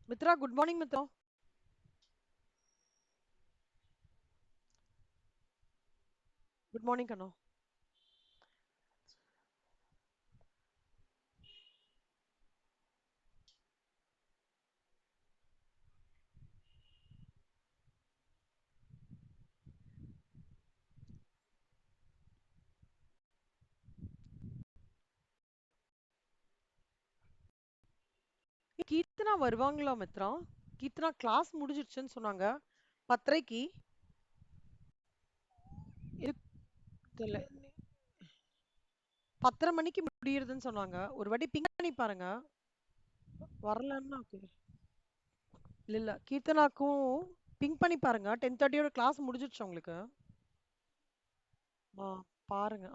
Mitra, good morning, Mitra. Good morning, Kano. Keerthana வருவாங்களா Mitra? Keerthana class முடிஞ்சிருச்சுன்னு சொன்னாங்க. 10:30க்கு. தெரியல. 10:30 மணிக்கு முடியுதுன்னு சொன்னாங்க. ஒரு வாட்டி பிங் பண்ணி பாருங்க. வரலன்னா ஓகே. இல்ல இல்ல. கீர்த்தனாக்கும் பிங் பண்ணி பாருங்க. 10:30யோட கிளாஸ் முடிஞ்சிருச்சு உங்களுக்கு. ஆ பாருங்க.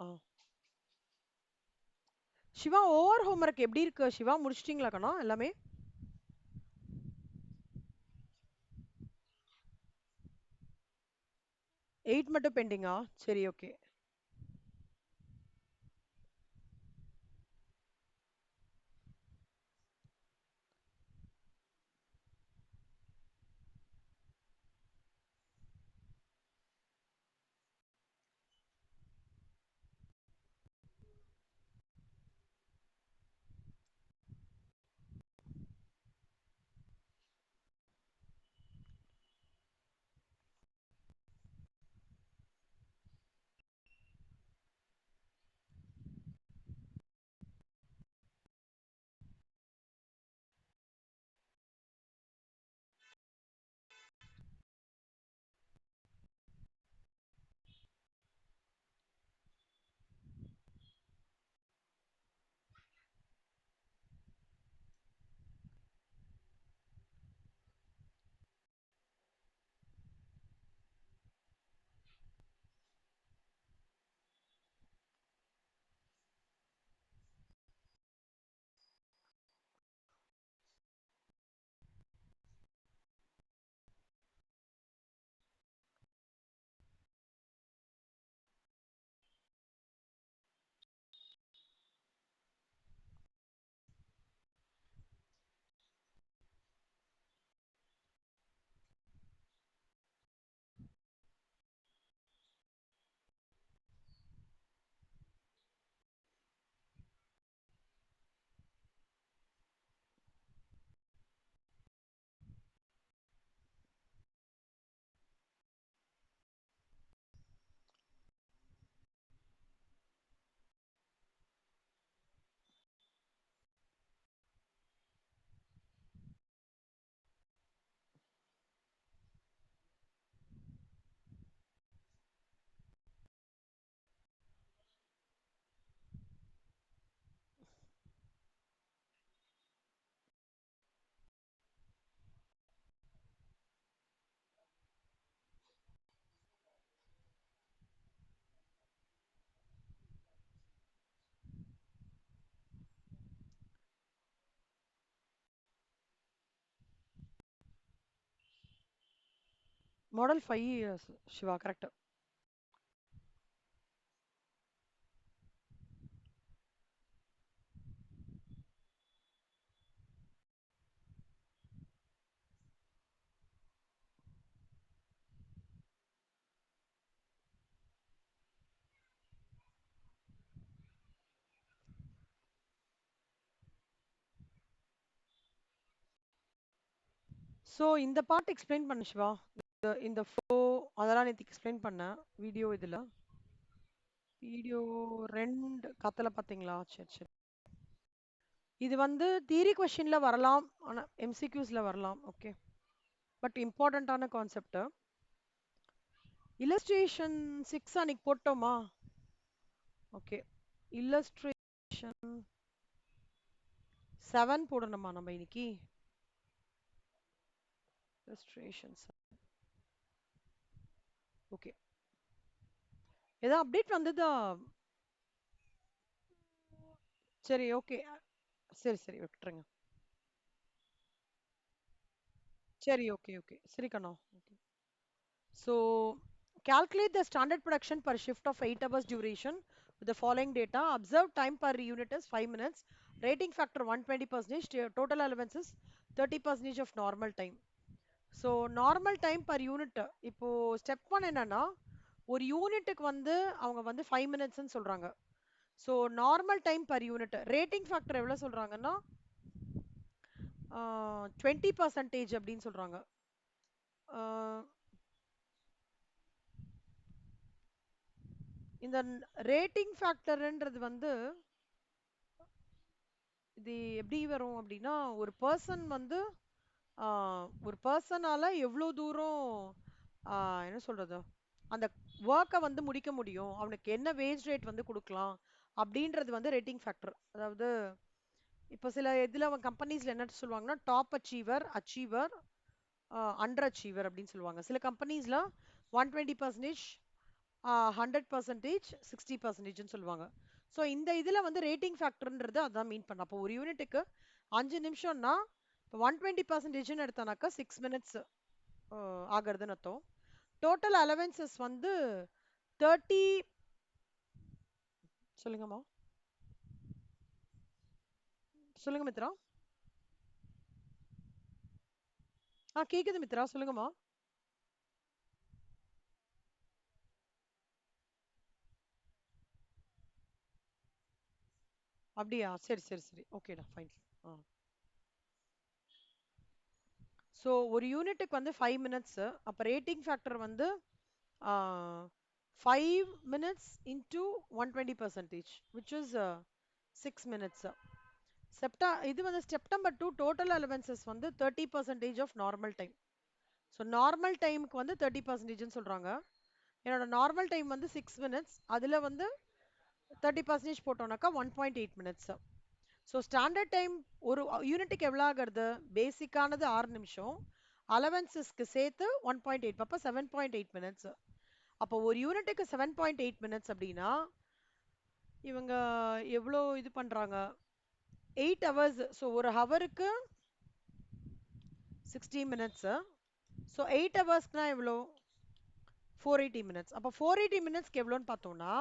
சிவா ஓவர் ஹோம்ஒர்க் எப்படி இருக்கு? சிவா முடிச்சிட்டீங்களா கண்ணா எல்லாமே? 8 மட்டும் பெண்டிங்கா? சரி okay. Model 5 Siva correct. So இந்த பார்ட் எக்ஸ்பிளைன் பண்ணு சிவா. இந்த ஃப்ளோ அதெல்லாம் நேற்று எக்ஸ்பிளைன் பண்ணேன் வீடியோ இதில். வீடியோ 2 கத்தல பார்த்தீங்களா? சரி சரி. இது வந்து தியரி கொஷின்ல வரலாம், ஆனால் எம்சிக்யூஸ்ல வரலாம். ஓகே. பட் இம்பார்ட்டண்ட்டான கான்செப்ட். இல்லஸ்ட்ரேஷன் 6 அன்னைக்கு போட்டோமா? ஓகே. இல்லஸ்ட்ரேஷன் 7 போடணுமா நம்ம இன்னைக்கு? Illustration okay. ஏதோ அப்டேட் வந்ததா? சரி ஓகே. சரி சரி விட்டுருங்க. சரி ஓகே ஓகே. சரி கண்ணா. So calculate the standard production per shift of 8 hours duration with the following data. Observed time per unit is 5 minutes. Rating factor 120%. Total allowance is 30% of normal time. So normal time per unit இப்போ step one என்னன்னா ஒரு யூனிட்டுக்கு வந்து அவங்க வந்து 5 மினிட்ஸ்ன்னு சொல்றாங்க. So normal time per unit rating factor எவ்வளோ சொல்றாங்கன்னா 20% அப்படின்னு சொல்றாங்க. இந்த ரேட்டிங் ஃபேக்டர்ன்றது வந்து இது எப்படி வரும் அப்படின்னா ஒரு பர்சன் வந்து ஒரு பர்சனால எவ்வளோ தூரம் என்ன சொல்றது அந்த ஒர்க்கை வந்து முடிக்க முடியும், அவனுக்கு என்ன வேஜ் ரேட் வந்து கொடுக்கலாம் அப்படின்றது வந்து ரேட்டிங் ஃபேக்டர். அதாவது இப்போ சில இதில் அவன் கம்பெனிஸ்ல என்ன சொல்லுவாங்கன்னா top achiever, achiever, under achiever அப்படின்னு சொல்லுவாங்க. சில கம்பெனிஸ்ல 120%, 100%, 60%ன்னு சொல்லுவாங்க. ஸோ இந்த இதில் வந்து ரேட்டிங் ஃபேக்டர்ன்றது அதான் மீன் பண்ண. அப்போ ஒரு யூனிட்டுக்கு 5 நிமிஷம்னா இப்போ 120%ன்னு எடுத்தானாக்கா 6 மினிட்ஸ் ஆகிறதுன்னு அர்த்தம். டோட்டல் அலவன்சஸ் வந்து 30. சொல்லுங்கம்மா, சொல்லுங்க மித்ரா. கேக்குது மித்ரா, சொல்லுங்கம்மா. அப்படியா, சரி சரி சரி, ஓகேடா, ஃபைன். ஸோ ஒரு யூனிட்டுக்கு வந்து 5 மினிட்ஸ். அப்போ ரேட்டிங் ஃபேக்டர் வந்து 5 minutes into 120%, which is 6 minutes. இது வந்து செப்டம்பர் 2 டோட்டல் அலவன்சஸ் வந்து 30% of normal time. So normal டைமுக்கு வந்து 30%ன்னு சொல்றாங்க. என்னோட நார்மல் டைம் வந்து 6 மினிட்ஸ், அதில் வந்து 30% போட்டோம்னாக்கா 1.8 மினிட்ஸ். ஸோ ஸ்டாண்டர்ட் டைம் ஒரு யூனிட்டுக்கு எவ்வளோ ஆகிறது? பேசிக்கானது 6 நிமிஷம், அலவன்சஸ்க்கு சேர்த்து 1.8, அப்போ 7.8 மினிட்ஸ். அப்போ ஒரு யூனிட்டுக்கு 7.8 மினிட்ஸ் அப்படின்னா இவங்க எவ்வளோ இது பண்றாங்க? 8 ஹவர்ஸ். ஸோ ஒரு ஹவருக்கு 60 மினிட்ஸ். ஸோ 8 ஹவர்ஸ்க்குனா எவ்வளோ? 480 மினிட்ஸ். அப்போ 480 மினிட்ஸ்க்கு எவ்வளோன்னு பார்த்தோம்னா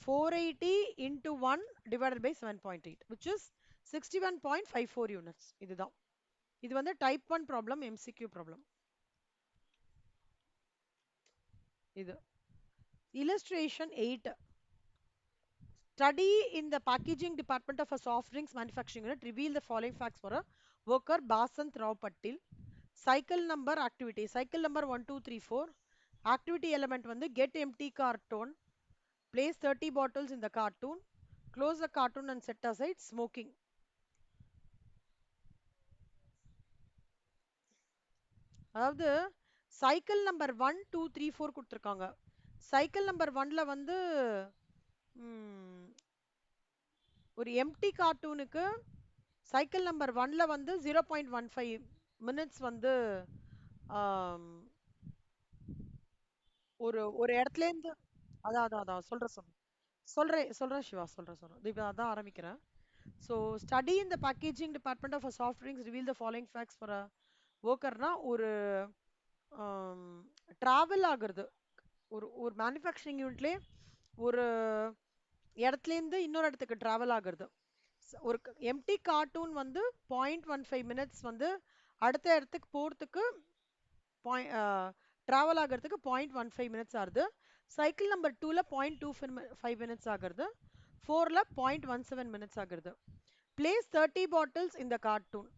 480 into 1 divided by 7.8, which is 61.54 units. இதுதான். இது வந்து டைப் 1 ப்ராப்ளம், MCQ ப்ராப்ளம். இது illustration 8. Study in the packaging department of a soft drinks manufacturing unit. Reveal the following facts for a worker Basant Rao Patil. Cycle number activity. Cycle number 1, 2, 3, 4. Activity element வந்து get empty carton. Place 30 bottles in the cartoon. Close the cartoon and set aside. Smoking. அதாவது cycle number 1, 2, 3, 4 கொடுத்துருக்காங்க. Cycle number 1ல வந்து ஒரு empty கார்ட்டூனுக்கு cycle number 1ல வந்து 0.15 minutes வந்து ஒரு ஒரு இடத்துல இருந்து அதான் அதான் அதான் சொல்றேன் சிவா, சொல்றேன் இப்போ அதான் ஆரம்பிக்கிறேன். ஸோ ஸ்டடி இந்த packaging department of soft drinks reveal the following facts for a ஒர்க்கர்னா ஒரு டிராவல் ஆகுறது, ஒரு ஒரு மேனுஃபேக்சரிங் யூனிட்லேயே ஒரு இடத்துலேருந்து இன்னொரு இடத்துக்கு டிராவல் ஆகுறது. ஒரு எம்டி கார்ட்டூன் வந்து 0.15 மினிட்ஸ் வந்து அடுத்த இடத்துக்கு போகிறதுக்கு ட்ராவல் ஆகிறதுக்கு 0.15 மினிட்ஸ் ஆகுது. சைக்கிள் நம்பர் 2ல 0.25 மினிட்ஸ் ஆகுறது. 4ல 0.17 மினிட்ஸ் ஆகுறது. பிளேஸ் 30 பாட்டில்ஸ் இந்த கார்ட்டூன்.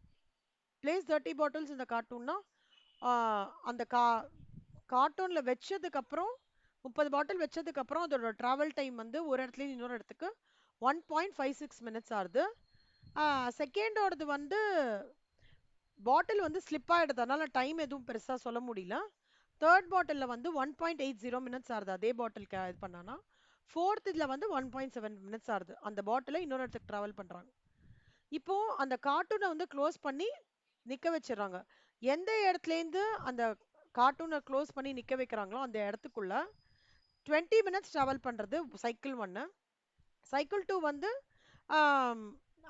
பிளேஸ் 30 பாட்டில்ஸ் இந்த கார்ட்டூன்னா அந்த கார்ட்டூனில் வச்சதுக்கப்புறம் 30 பாட்டில் வச்சதுக்கப்புறம் அதோட ட்ராவல் டைம் வந்து ஒரு இடத்துல இன்னொரு இடத்துக்கு 1.56 மினிட்ஸ் ஆகுது. செகண்டோடது வந்து பாட்டில் வந்து ஸ்லிப் ஆகிடுது, அதனால டைம் எதுவும் பெருசாக சொல்ல முடியல. தேர்ட் பாட்டிலில் வந்து 1.80 மினிட்ஸ் ஆகுது அதே பாட்டிலுக்கு இது பண்ணானா. ஃபோர்த் இதில் வந்து 1.7 மினிட்ஸ் ஆகுது அந்த பாட்டிலை இன்னொரு இடத்துக்கு ட்ராவல் பண்ணுறாங்க. இப்போ அந்த கார்ட்டூனை வந்து க்ளோஸ் பண்ணி நிற்க வச்சிடறாங்க. எந்த இடத்துலேருந்து அந்த கார்ட்டூனை க்ளோஸ் பண்ணி நிற்க வைக்கிறாங்களோ அந்த இடத்துக்குள்ள 20 மினிட்ஸ் ட்ராவல் பண்ணுறது சைக்கிள் 1. சைக்கிள் 2 வந்து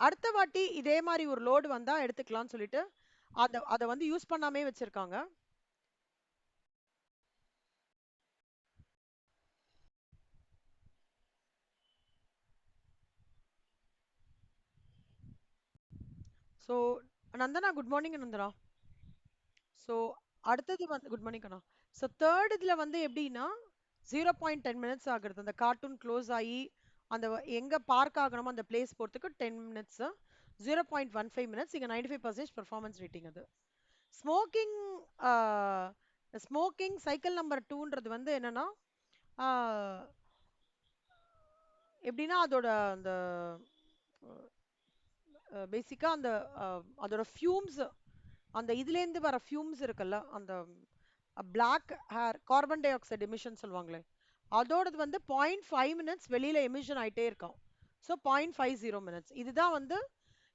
அடுத்த வாட்டி இதே மாதிரி ஒரு லோடு வந்தால் எடுத்துக்கலாம்னு சொல்லிட்டு அதை வந்து யூஸ் பண்ணாமே வச்சிருக்காங்க. So Nandana, good morning Nandana. So அடுத்தது வந்து குட் மார்னிங் அண்ணா. ஸோ தேர்ட் இதில் வந்து எப்படின்னா 0.10 மினிட்ஸ் ஆகுறது. அந்த கார்ட்டூன் க்ளோஸ் ஆகி அந்த எங்கே பார்க் ஆகணுமோ அந்த பிளேஸ் போகிறதுக்கு 10 மினிட்ஸு. 0.15 மினிட்ஸ். இங்கே 95% பெர்ஃபார்மன்ஸ் ரேட்டிங் அது. ஸ்மோக்கிங் ஸ்மோக்கிங் சைக்கிள் நம்பர் 2ன்றது வந்து என்னன்னா எப்படின்னா அதோட அந்த பேசிக்காக அந்த அதோட ஃபியூம்ஸ், அந்த இதுலேருந்து வர ஃபியூம்ஸ் இருக்குல்ல, அந்த black hair carbon dioxide emission சொல்லுவாங்களே, அதோடது வந்து 0.5 மினிட்ஸ் வெளியில் எமிஷன் ஆகிட்டே இருக்கும். So 0.50 minutes. இதுதான் வந்து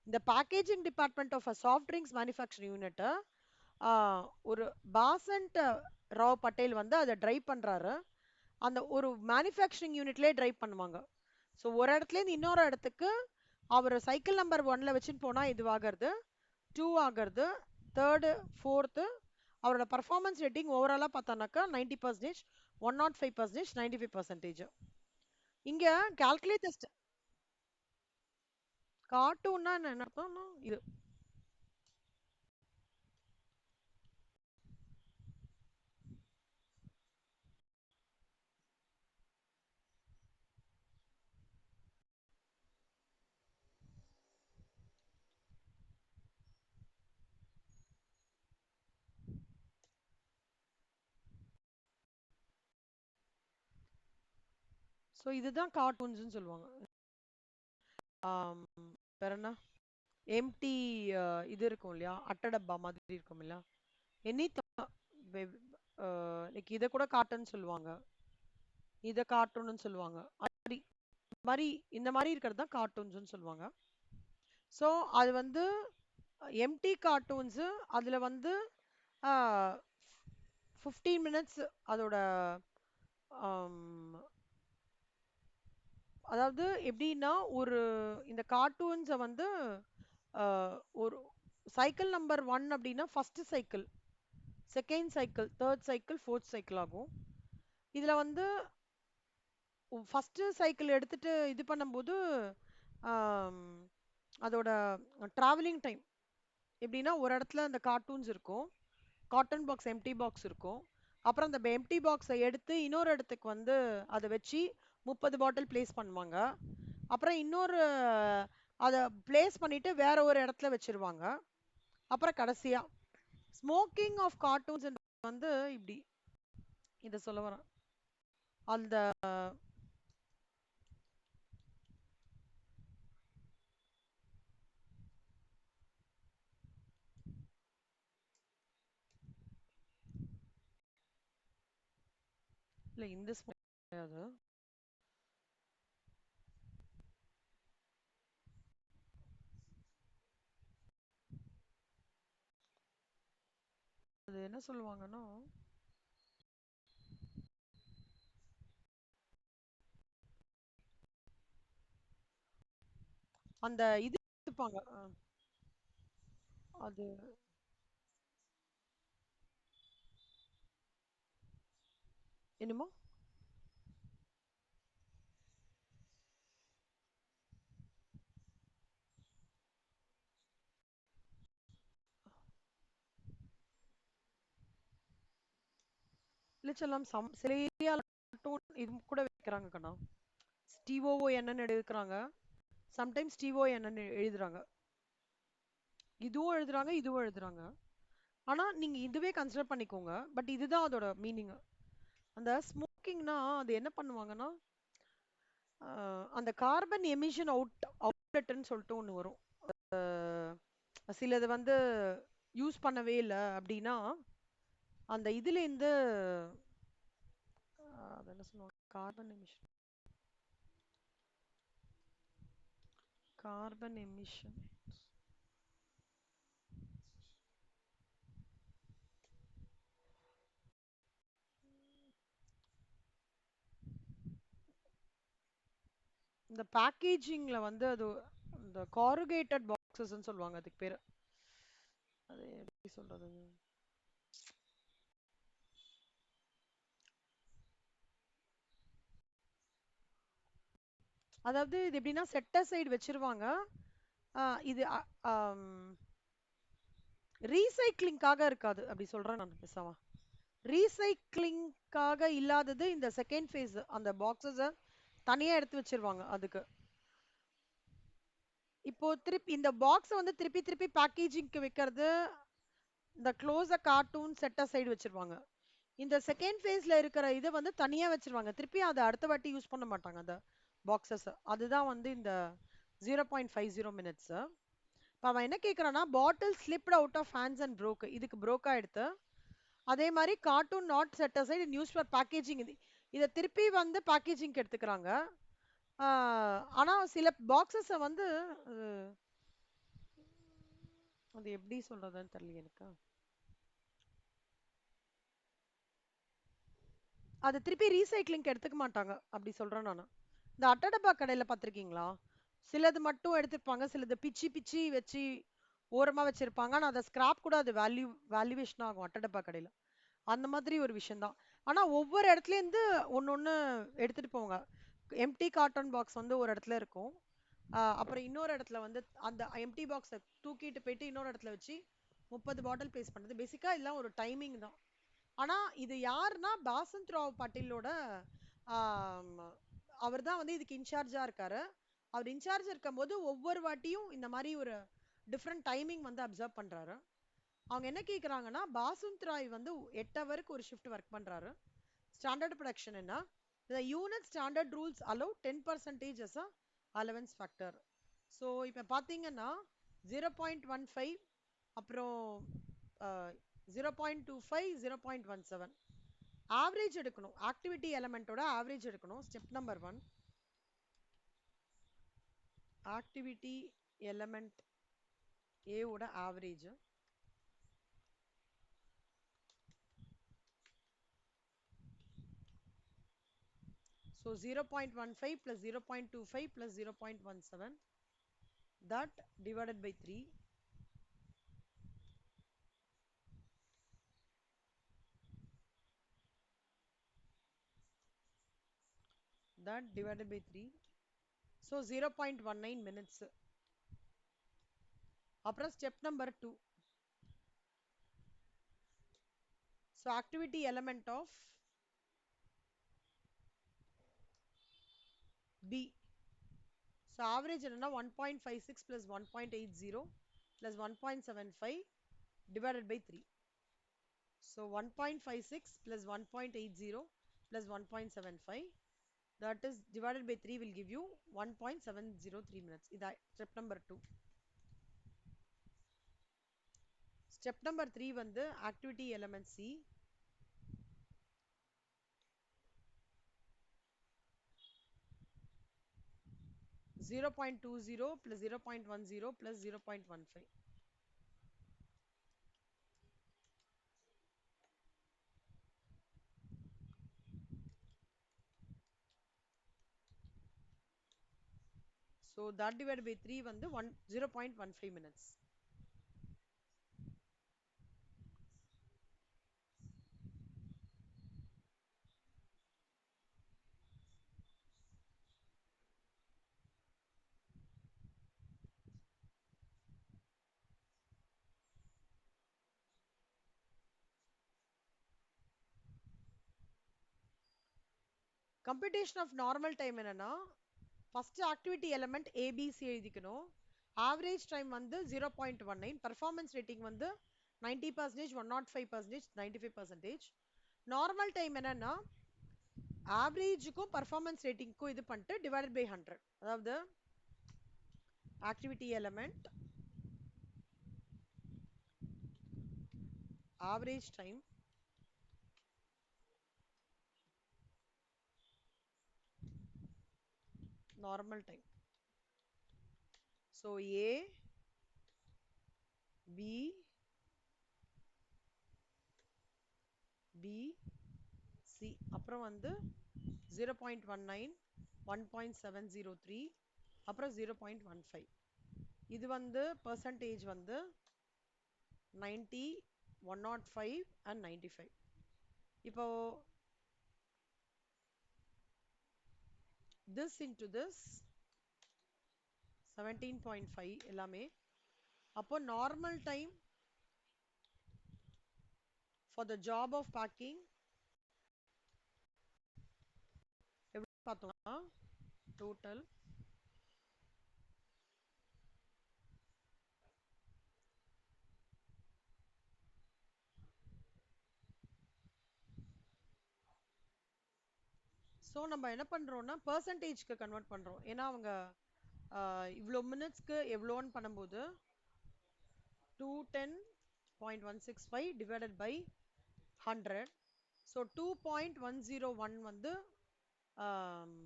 இந்த packaging department of a soft drinks manufacturing யூனிட்டை ஒரு பாசன்ட் ராவ் பட்டேல் வந்து அதை ட்ரைவ் பண்ணுறாரு. அந்த ஒரு மேனுஃபேக்சரிங் யூனிட்லேயே ட்ரைவ் பண்ணுவாங்க. ஸோ ஒரு இடத்துலேருந்து இன்னொரு இடத்துக்கு அவர் சைக்கிள் நம்பர் 1ல் வச்சுன்னு போனால் இதுவாகிறது, 2 ஆகிறது, தேர்டு, ஃபோர்த்து. அவரோட பர்ஃபார்மன்ஸ் ரேட்டிங் ஓவராலாக பார்த்தோன்னாக்கா 90%, 105%, 95%. இங்கே கால்குலேட்டஸ்ட் கார்ட்டூன்னா என்ன அர்த்தம்னா இது. ஸோ இதுதான் கார்ட்டூன்ஸ்னு சொல்லுவாங்க. வேற என்ன, எம்டி இது இருக்கும் இல்லையா, அட்டை டப்பா மாதிரி இருக்கும் இல்லையா, எனி லைக் இதை கூட கார்ட்டூன் சொல்லுவாங்க, இதை கார்ட்டூன்னு சொல்லுவாங்க. அப்படி மாதிரி இந்த மாதிரி இருக்கிறது தான் கார்ட்டூன்ஸ்னு சொல்லுவாங்க. ஸோ அது வந்து எம்டி கார்ட்டூன்ஸு. அதில் வந்து 15 மினிட்ஸ் அதோட அதாவது எப்படின்னா ஒரு இந்த கார்ட்டூன்ஸை வந்து ஒரு சைக்கிள் நம்பர் 1 அப்படின்னா first cycle, second cycle, third cycle, fourth cycle ஆகும். இதில் வந்து ஃபஸ்ட்டு சைக்கிள் எடுத்துட்டு இது பண்ணும்போது அதோட ட்ராவலிங் டைம் எப்படின்னா ஒரு இடத்துல அந்த கார்ட்டூன்ஸ் இருக்கும், காட்டன் பாக்ஸ் எம்டி பாக்ஸ் இருக்கும். அப்புறம் அந்த எம்டி பாக்ஸை எடுத்து இன்னொரு இடத்துக்கு வந்து அதை வச்சு 30 பாட்டில் பிளேஸ் பண்ணுவாங்க. அப்புறம் இன்னொரு அதை பிளேஸ் பண்ணிட்டு வேற ஒரு இடத்துல வச்சிருவாங்க. அப்புறம் கடைசியா ஸ்மோக்கிங் ஆஃப் கார்ட்டூன்ஸ் வந்து இப்படி இதை சொல்ல வரேன். அந்த இல்லை இந்த கிடையாது. அது என்ன சொல்லுவாங்கன்னா அந்த இது எடுத்துப்பாங்க. அது என்னமோ இல்லச்செல்லாம் சில ஏரியால இது கூட வைக்கிறாங்க கண்ணா. டிஓஓ என்னன்னு எடுக்கிறாங்க, சம்டைம்ஸ் டிஓ என்னன்னு எழுதுறாங்க, இதுவும் எழுதுறாங்க இதுவும் எழுதுறாங்க. ஆனா நீங்க இதுவே கன்சிடர் பண்ணிக்கோங்க. பட் இதுதான் அதோட மீனிங். அந்த ஸ்மோக்கிங்னா அது என்ன பண்ணுவாங்கன்னா அந்த கார்பன் எமிஷன் அவுட்லெட்னு சொல்லிட்டு ஒன்று வரும். சிலது வந்து யூஸ் பண்ணவே இல்லை அப்படின்னா அந்த இதுலேருந்து அது என்ன சொல்லுவாங்க, கார்பன் எமிஷன், கார்பன் எமிஷன் இந்த பேக்கேஜிங்ல வந்து அது இந்த காருகேட்டட் பாக்ஸஸ்ன்னு சொல்லுவாங்க அதுக்கு பேரு. அது எப்படி சொல்றது, அதாவது இது எப்படின்னா செட் அசைடு வச்சிருவாங்க. இது ரீசைக்ளிங்காக இருக்காது அப்படி சொல்றேன் நான் பேசாம. ரீசைக்ளிங்காக இல்லாதது இந்த செகண்ட் ஃபேஸ். அந்த பாக்ஸஸ தனியா எடுத்து வச்சிருவாங்க அதுக்கு. இப்போ திருப்பி இந்த பாக்ஸ வந்து திருப்பி திருப்பி பேக்கேஜிங்க்கு வைக்கிறது, இந்த க்ளோஸ கார்ட்டூன் செட் சைடு வச்சிருவாங்க. இந்த செகண்ட் ஃபேஸ்ல இருக்கிற இதை வந்து தனியா வச்சிருவாங்க. திருப்பி அதை அடுத்த வாட்டி யூஸ் பண்ண மாட்டாங்க அந்த பாக்ஸஸ். அதுதான் வந்து இந்த 0.50 மினிட்ஸ். இப்போ அவன் என்ன கேட்குறான்னா, bottle slipped out of hands and broke, இதுக்கு ப்ரோக் ஆயிடுத்து. அதே மாதிரி carton not set aside news for packaging, இதை திருப்பி வந்து பேக்கேஜிங்க்கு எடுத்துக்கிறாங்க. ஆனா சில பாக்ஸஸை வந்து அது எப்படி சொல்றதுன்னு தெரியல எனக்கு. அது திருப்பி ரீசைக்ளிங்க்கு எடுத்துக்க மாட்டாங்க அப்படி சொல்றேன் நான். இந்த அட்டடப்பா கடையில பார்த்திருக்கீங்களா? சிலது மட்டும் எடுத்துப்பாங்க, சிலது பிச்சி பிச்சி வச்சு ஓரமா வச்சிருப்பாங்க. ஆனா அதை ஸ்கிராப் கூட அது வேல்யூவேஷன் ஆகும் அட்டடப்பா கடையில. அந்த மாதிரி ஒரு விஷயம் தான். ஆனா ஒவ்வொரு இடத்துல இருந்து ஒன்னொன்னு எடுத்துட்டு போவாங்க. எம்டி கார்டன் பாக்ஸ் வந்து ஒரு இடத்துல இருக்கும். அப்புறம் இன்னொரு இடத்துல வந்து அந்த எம்டி பாக்ஸை தூக்கிட்டு போயிட்டு இன்னொரு இடத்துல வச்சு 30 பாட்டில் பேஸ்ட் பண்றது. பேசிக்கா இதெல்லாம் ஒரு டைமிங் தான். ஆனா இது யாருன்னா பாசந்த் ராவ் பட்டேலோட அவர் தான் வந்து இதுக்கு இன்சார்ஜா இருக்காரு. அவர் இன்சார்ஜ் இருக்கும்போது ஒவ்வொரு வாட்டியும் இந்த மாதிரி ஒரு டிஃப்ரெண்ட் டைமிங் வந்து அப்சர்வ் பண்றாரு. அவங்க என்ன கேக்குறாங்கன்னா, பாசுந்த் ராய் வந்து 8 ஹவருக்கு ஒரு ஷிஃப்ட் ஒர்க் பண்றாரு. ஸ்டாண்டர்ட் ப்ரொடக்ஷன் என்ன, the unit standard rules allow 10% as a allowance factor. So இப்போ பார்த்தீங்கன்னா 0.15, அப்புறம் 0.25, 0.17 ஆவரேஜ் எடுக்கணும். ஆக்டிவிட்டி எலமெண்டோட ஆவரேஜ் எடுக்கணும். ஸ்டெப் நம்பர் 1, ஆக்டிவிட்டி எலமெண்ட் ஏவோட average. So 0.15 plus 0.25 plus 0.17, that divided by 3, that divided by 3, so 0.19 minutes. அப்புறம் step number 2, so activity element of B. So average என்னன்னா 1.56 plus 1.80 plus 1.75 divided by 3. So 1.56 plus 1.80 plus 1.75, that is divided by 3 will give you 1.703 minutes. This is step number 2. Step number 3 வந்து activity element C. Zero point 20 plus 0.10 plus 0.15. So that divided by 3 வந்து 0.15 minutes. Computation of normal time என்னன்னா, first activity element ABC எழுதிக்கணும். Average time வந்து 0.19, performance rating வந்து 90%, 105%, 95%. Normal time என்னன்னா, ஆவரேஜுக்கும் performance ரேட்டிங்க்கும் இது பண்ணிட்டு divided by 100. அதாவது activity element average time normal time. So A, B, B, C, அப்புறம் வந்து 0.19, 1.703, அப்புறம் 0.15. இது வந்து percentage வந்து 90, 105 and 95. இப்போ this into this 17.5 எல்லாமே. அப்போ normal time for the job of packing எவ்வளோ பார்த்தோம்னா டோட்டல் ஸோ நம்ம என்ன பண்ணுறோம்னா பர்சன்டேஜ்க்கு கன்வெர்ட் பண்ணுறோம். ஏன்னா அவங்க இவ்வளோ மினிட்ஸ்க்கு எவ்வளோன்னு பண்ணும்போது 210.165 டிவைடட் பை 100. ஸோ 2.101 வந்து ஆம்,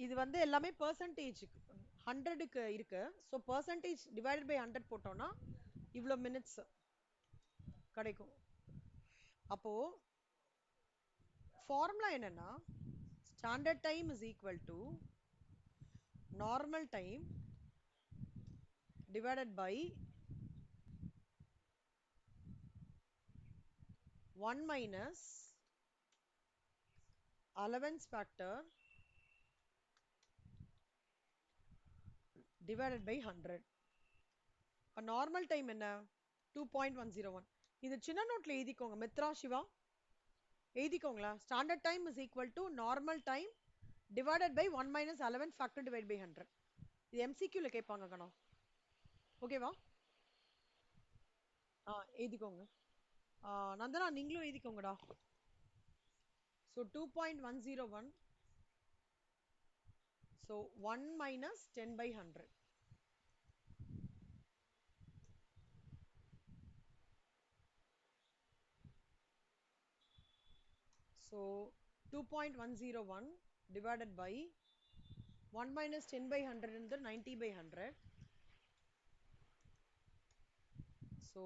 இது வந்து எல்லாமே பர்சன்டேஜ் 100க்கு இருக்கு. ஸோ பர்சன்டேஜ் டிவைடட் பை 100 போட்டோம்னா இவ்வளோ மினிட்ஸ் கிடைக்கும். அப்போ ஃபார்முலா என்னன்னா standard time is equal to normal time divided by 1 minus allowance factor divided by 100. இப்போ நார்மல் டைம் என்ன 2.101. இது சின்ன நோட்ல எழுதிக்கோங்க. மித்ரா சிவா எழுதிக்கோங்களா. Standard time is equal to normal time divided by 1 minus allowance factor divide by 100. இது எம்சிக்யூல கேட்பாங்க கணம். ஓகேவா? எழுதிக்கோங்க. நந்தனா நீங்களும் எழுதிக்கோங்கடா. So 2.101. So 1 minus 10 by 100. So 2.101 divided by 1 minus 10 by 100 into 90 by 100. So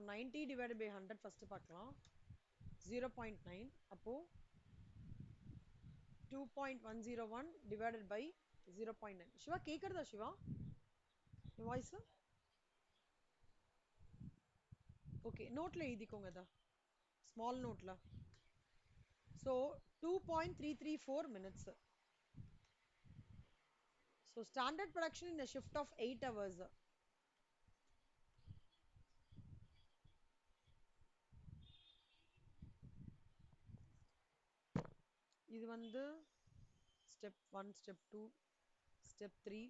90 divided by 100 first பார்க்கலாம். 0.9. அப்போ 2.101 divided by 0.9. சிவா கேக்குறதா சிவா? Voice okay. நோட்ல எழுதிக்கோங்க இதா. ஸ்மால் நோட்ல. So 2.334 minutes. So standard production in a shift of 8 hours. இது வந்து step 1, step 2, step 3,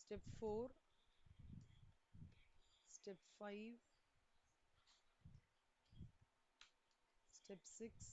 step 4, step 5, step 6,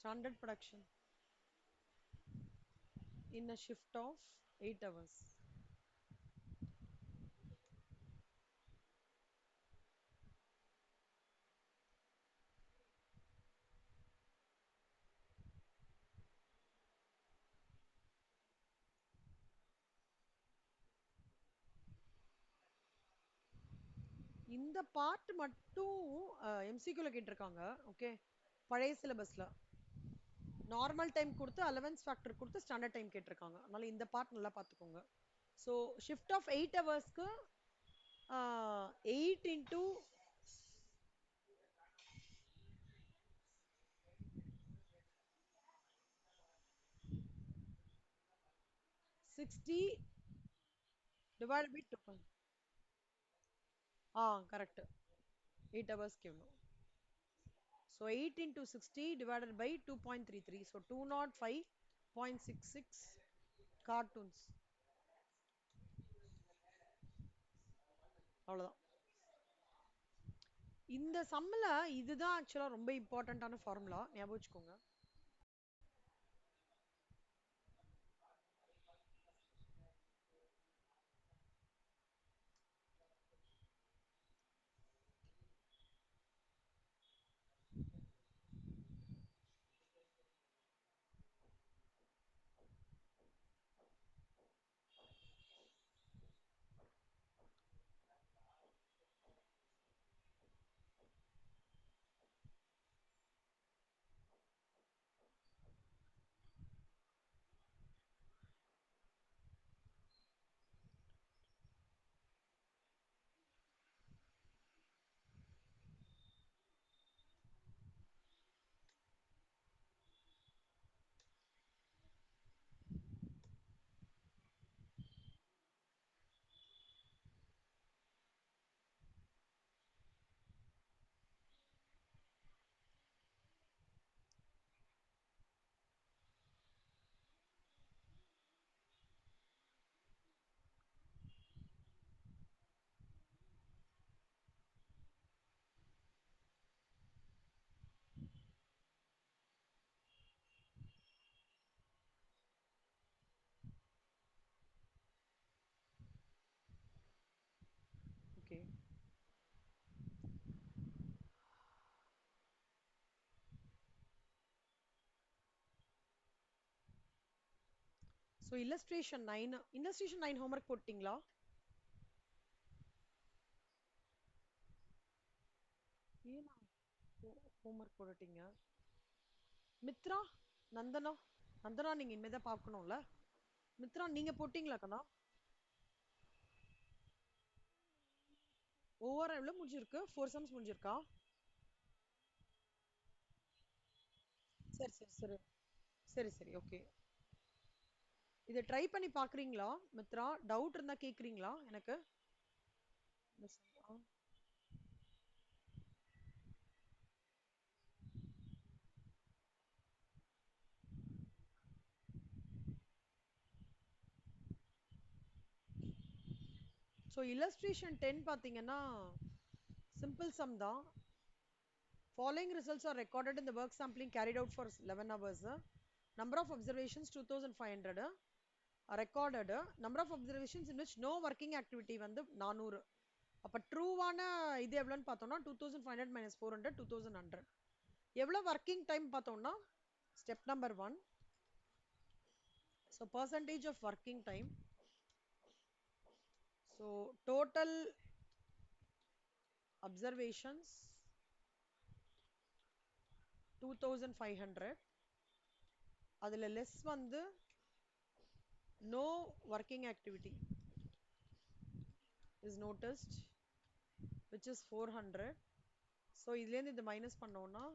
standard production in a shift of 8 hours. இந்த பார்ட் மட்டும் எம்சிக்யூல கேட்டிருக்காங்க. ஓகே, பழைய சிலபஸ்ல நார்மல் டைம் கொடுத்து அலவன்ஸ் ஃபேக்டர் கொடுத்து ஸ்டாண்டர்ட் டைம் கேட்டிருக்காங்க. அதனால இந்த பார்ட் நல்லா பார்த்துக்கோங்க. ஸோ ஷிஃப்ட் ஆஃப் 8 ஹவர்ஸ்க்கு 8 into 60 divided by 2. Correct. 8 hours கேட்கணும். So 8 into 60 divided by 2.33. So 205.66 cartoons. அவ்வளவுதான். இந்த சம்ல இதுதான் ஆக்சுவலா ரொம்ப இம்பார்ட்டன்டான ஃபார்முலா, ஞாபகம் வச்சுக்கோங்க. ஓகே. ஸோ illustration 9 ஹோம்ஒர்க் போட்டீங்களா? ஏன்னா ஹோம்ஒர்க் போட்டுட்டீங்க. மித்ரா, நந்தனா, நந்தனா நீங்க இனிமேதான் பார்க்கணும்ல. மித்ரா நீங்க போட்டீங்களா கண்ணா? ஓவரா எவ்வளவு முடிஞ்சிருக்கு? 4 சம்ஸ் முடிஞ்சிருக்கா? சரி சரி சரி. சரி சரி ஓகே. இதை ட்ரை பண்ணி பாக்குறீங்களா மித்ரா? டவுட் இருந்தா கேக்குறீங்களா எனக்கு? ஸோ illustration 10 பாத்தீங்கன்னா சிம்பிள் சம் தான். Following results are recorded in the work sampling carried out for 11 hours. Number of observations 2500. Recorded. Number of observations in which no working activity வந்து 400. அப்ப ட்ரூவான இது எவ்வளோன்னு பார்த்தோம்னா 2500 minus 400 2100. எவ்வளோ ஒர்க்கிங் டைம் பார்த்தோம்னா step number 1. So percentage of working time. So total observations 2500. அதுல less வந்து no working activity is noticed, which is 400. So இதுலேருந்து இது மைனஸ் பண்ணோம்னா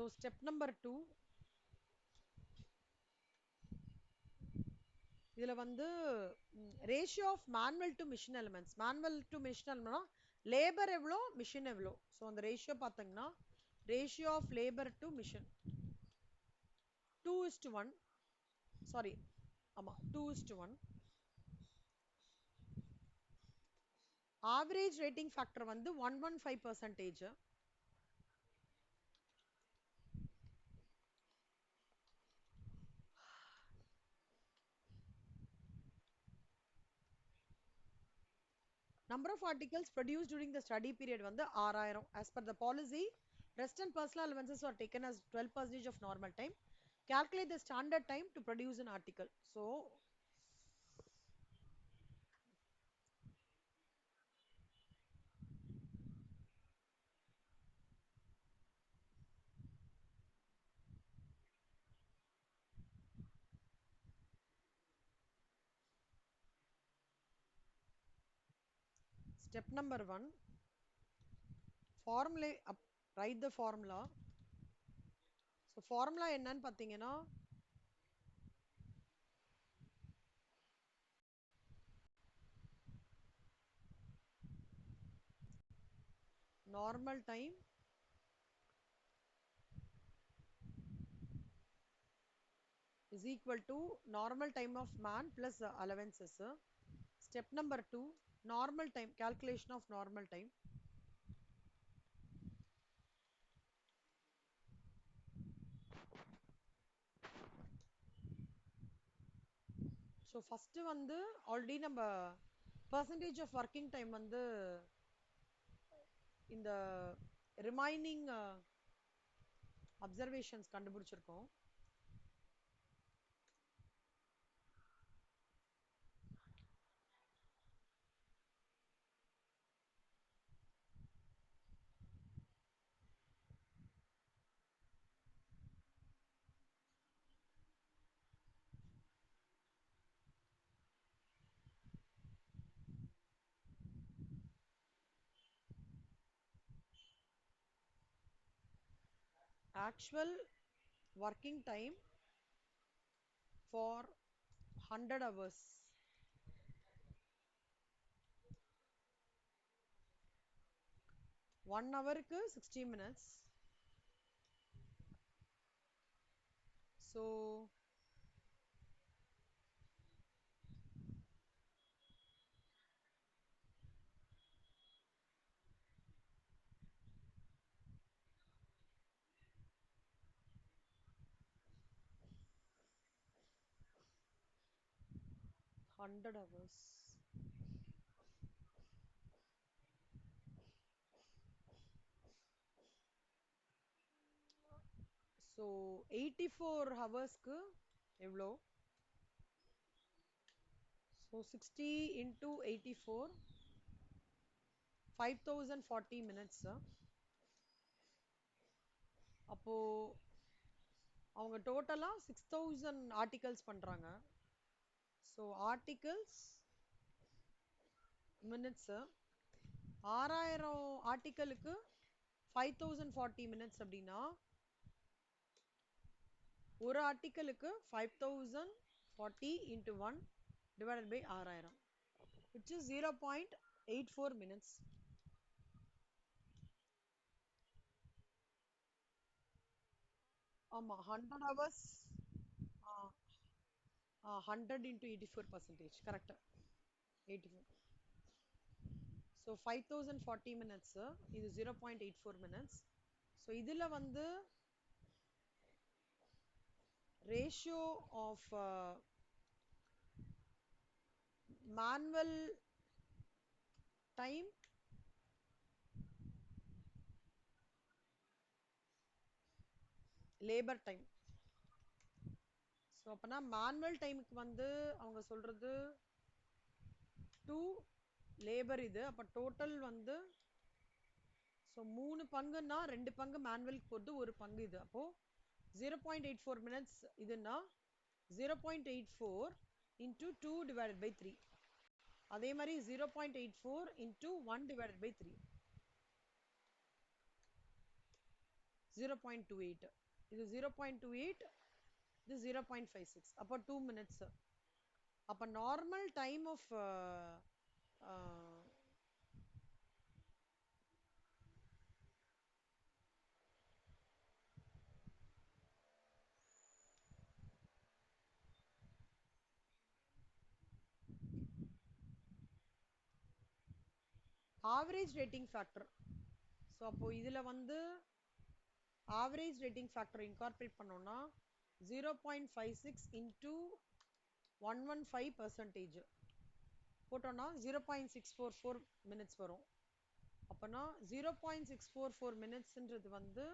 ஸோ ஸ்டெப் நம்பர் 2. இதுல வந்து ratio of manual to machine elements. Manual to machine எலிமெண்ட்னா labour எவ்வளோ machine எவ்வளோ. ஸோ அந்த ரேஷியோ பார்த்தீங்கன்னா ratio of labour to machine 2:1. Sorry, ஆமா 2:1. ஆவரேஜ் ரேட்டிங் ஃபேக்டர் வந்து 115%. Number of articles produced during the study period வந்து 6000. As per the policy, rest and personal allowances are taken as 12% of normal time. Calculate the standard time to produce an article. So step number 1, formulate write the formula. So formula என்னன்னு பார்த்தீங்கன்னா normal time is equal to normal time of man plus allowances. Step number 2, normal time, calculation of normal time. So first வந்து already நம்ம percentage of working time வந்து இந்த remaining observations கண்டுபிடிச்சிருக்கோம். Actual working time for 100 hours. 1 hourக்கு 60 minutes. So 100 hours. So 84 ஹவர்ஸ்க்கு எவ்வளோ? So 60 into 84, 5040 minutes. அப்போ அவங்க டோட்டலா 6000 ஆர்டிகல்ஸ் பண்றாங்க. ஸோ ஆர்டிகல்ஸ் மினிட்ஸு 6000 ஆர்டிக்கலுக்கு 5040 மினிட்ஸ் அப்படின்னா ஒரு ஆர்டிக்கலுக்கு 5040 into 1 divided by 6000, which is 0.84 minutes. ஆமா 100 hours 100 into 84%, correct. 84. So 5040 minutes, இது 0.84 minutes. So இதுல வந்து ratio of manual time labor time. So அப்போனா மேனுவல் டைமுக்கு வந்து அவங்க சொல்றது 2 லேபர் இது. அப்போ டோட்டல் வந்து ஸோ 3 பங்குன்னா 2 பங்கு மேனுவலுக்கு போட்டு 1 பங்கு இது. அப்போ 0.84 மினிட்ஸ் இதுன்னா 0.84 into 2 divided by 3. அதே மாதிரி 0.84 into 1 divided by 3, 0.28. இது 0.28, இது 0.56. அப்போ 2 மினிட்ஸ். அப்போ normal time of average rating factor. So அப்போ இதில் வந்து ஆவரேஜ் ரேட்டிங் ஃபேக்டர் இன்கார்பரேட் பண்ணோம்னா 0.56 into 115% போட்டோம்னா 0.644 மினிட்ஸ் வரும். அப்போனா 0.644 மினிட்ஸ்ன்றது வந்து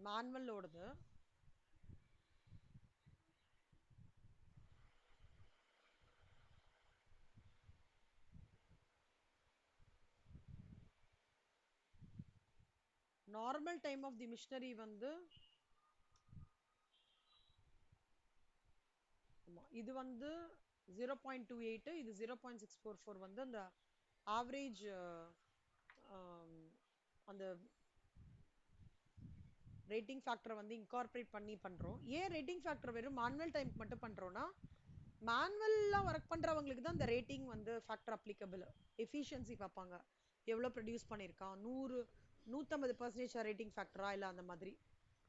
மேனுவலோடது. Normal time of the machinery வந்து இது வந்து 0.28, இது 0.644 வந்து அந்த ஆவரேஜ் அந்த ரேட்டிங் ஃபேக்டரை வந்து இன்கார்பரேட் பண்ணி பண்றோம். ஏன் ரேட்டிங் ஃபேக்டர் வெறும் மேனுவல் டைம் மட்டும் பண்றோம்னா, மேனுவலா ஒர்க் பண்றவங்களுக்கு தான் இந்த ரேட்டிங் வந்து ஃபேக்டர் அப்ளிகபிள். எஃபிஷியன்சி பார்ப்பாங்க, எவ்வளோ ப்ரொடியூஸ் பண்ணியிருக்கான், 150% ரேட்டிங் ஃபேக்டரா இல்லை அந்த மாதிரி.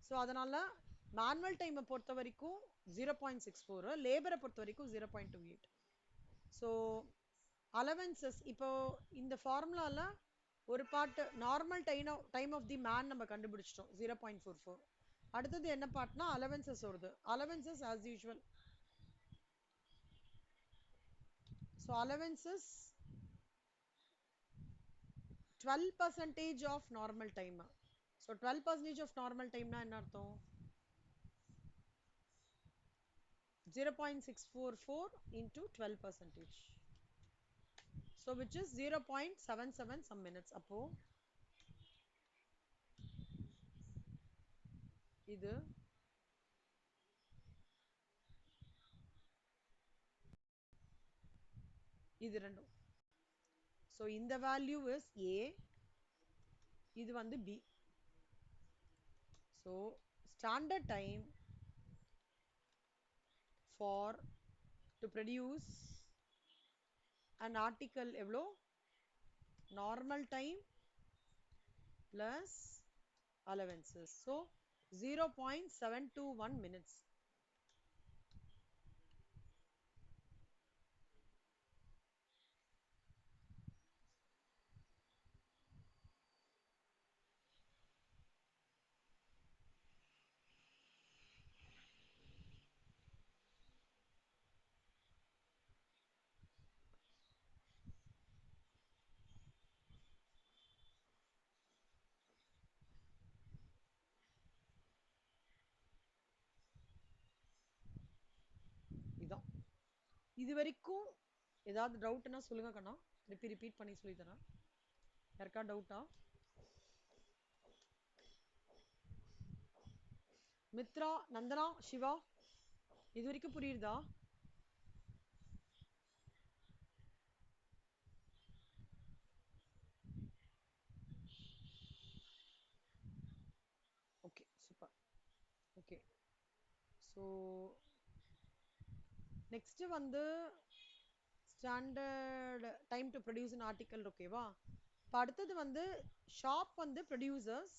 ஸோ அதனால மேனுவல் டைமை பொறுத்த வரைக்கும் 0.64, லேபரை பொறுத்த வரைக்கும் 0.28. ஸோ அலவன்சஸ் இப்போ இந்த ஃபார்முலால ஒரு part normal time of the man நம்ம கண்டுபிடிச்சிட்டோம் 0.44. அடுத்தது என்ன பார்ட்னா அலவன்சஸ் வருது. Allowances as usual. So allowances 12% of normal time. So 12% of normal டைம்னா என்ன அர்த்தம்? 0.644 into 12%. So which is 0.77 some minutes. அப்போ இது இது ரெண்டும். So இந்த value is A, இது வந்து B. So standard time for to produce an article எவ்வளோ? Normal time plus allowances. So 0.721 minutes. இதான். இது வரைக்கும் ஏதாவது டவுட்னா சொல்லுங்க கண்ணா, திருப்பி ரிப்பீட் பண்ணி சொல்லி தரேன். யாருக்கா டவுட்டா? மித்ரா, நந்தனா, சிவா, இது வரைக்கும் புரியுதா? Okay super. Okay so next வந்து standard time to produce an article. ஓகேவா? இப்போ அடுத்தது வந்து ஷாப் வந்து producers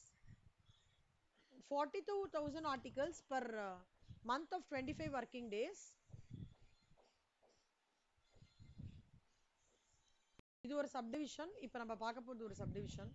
42,000 articles per month of 25 working days. இது ஒரு சப்டிவிஷன். இப்போ நம்ம பார்க்க போகிறது ஒரு subdivision.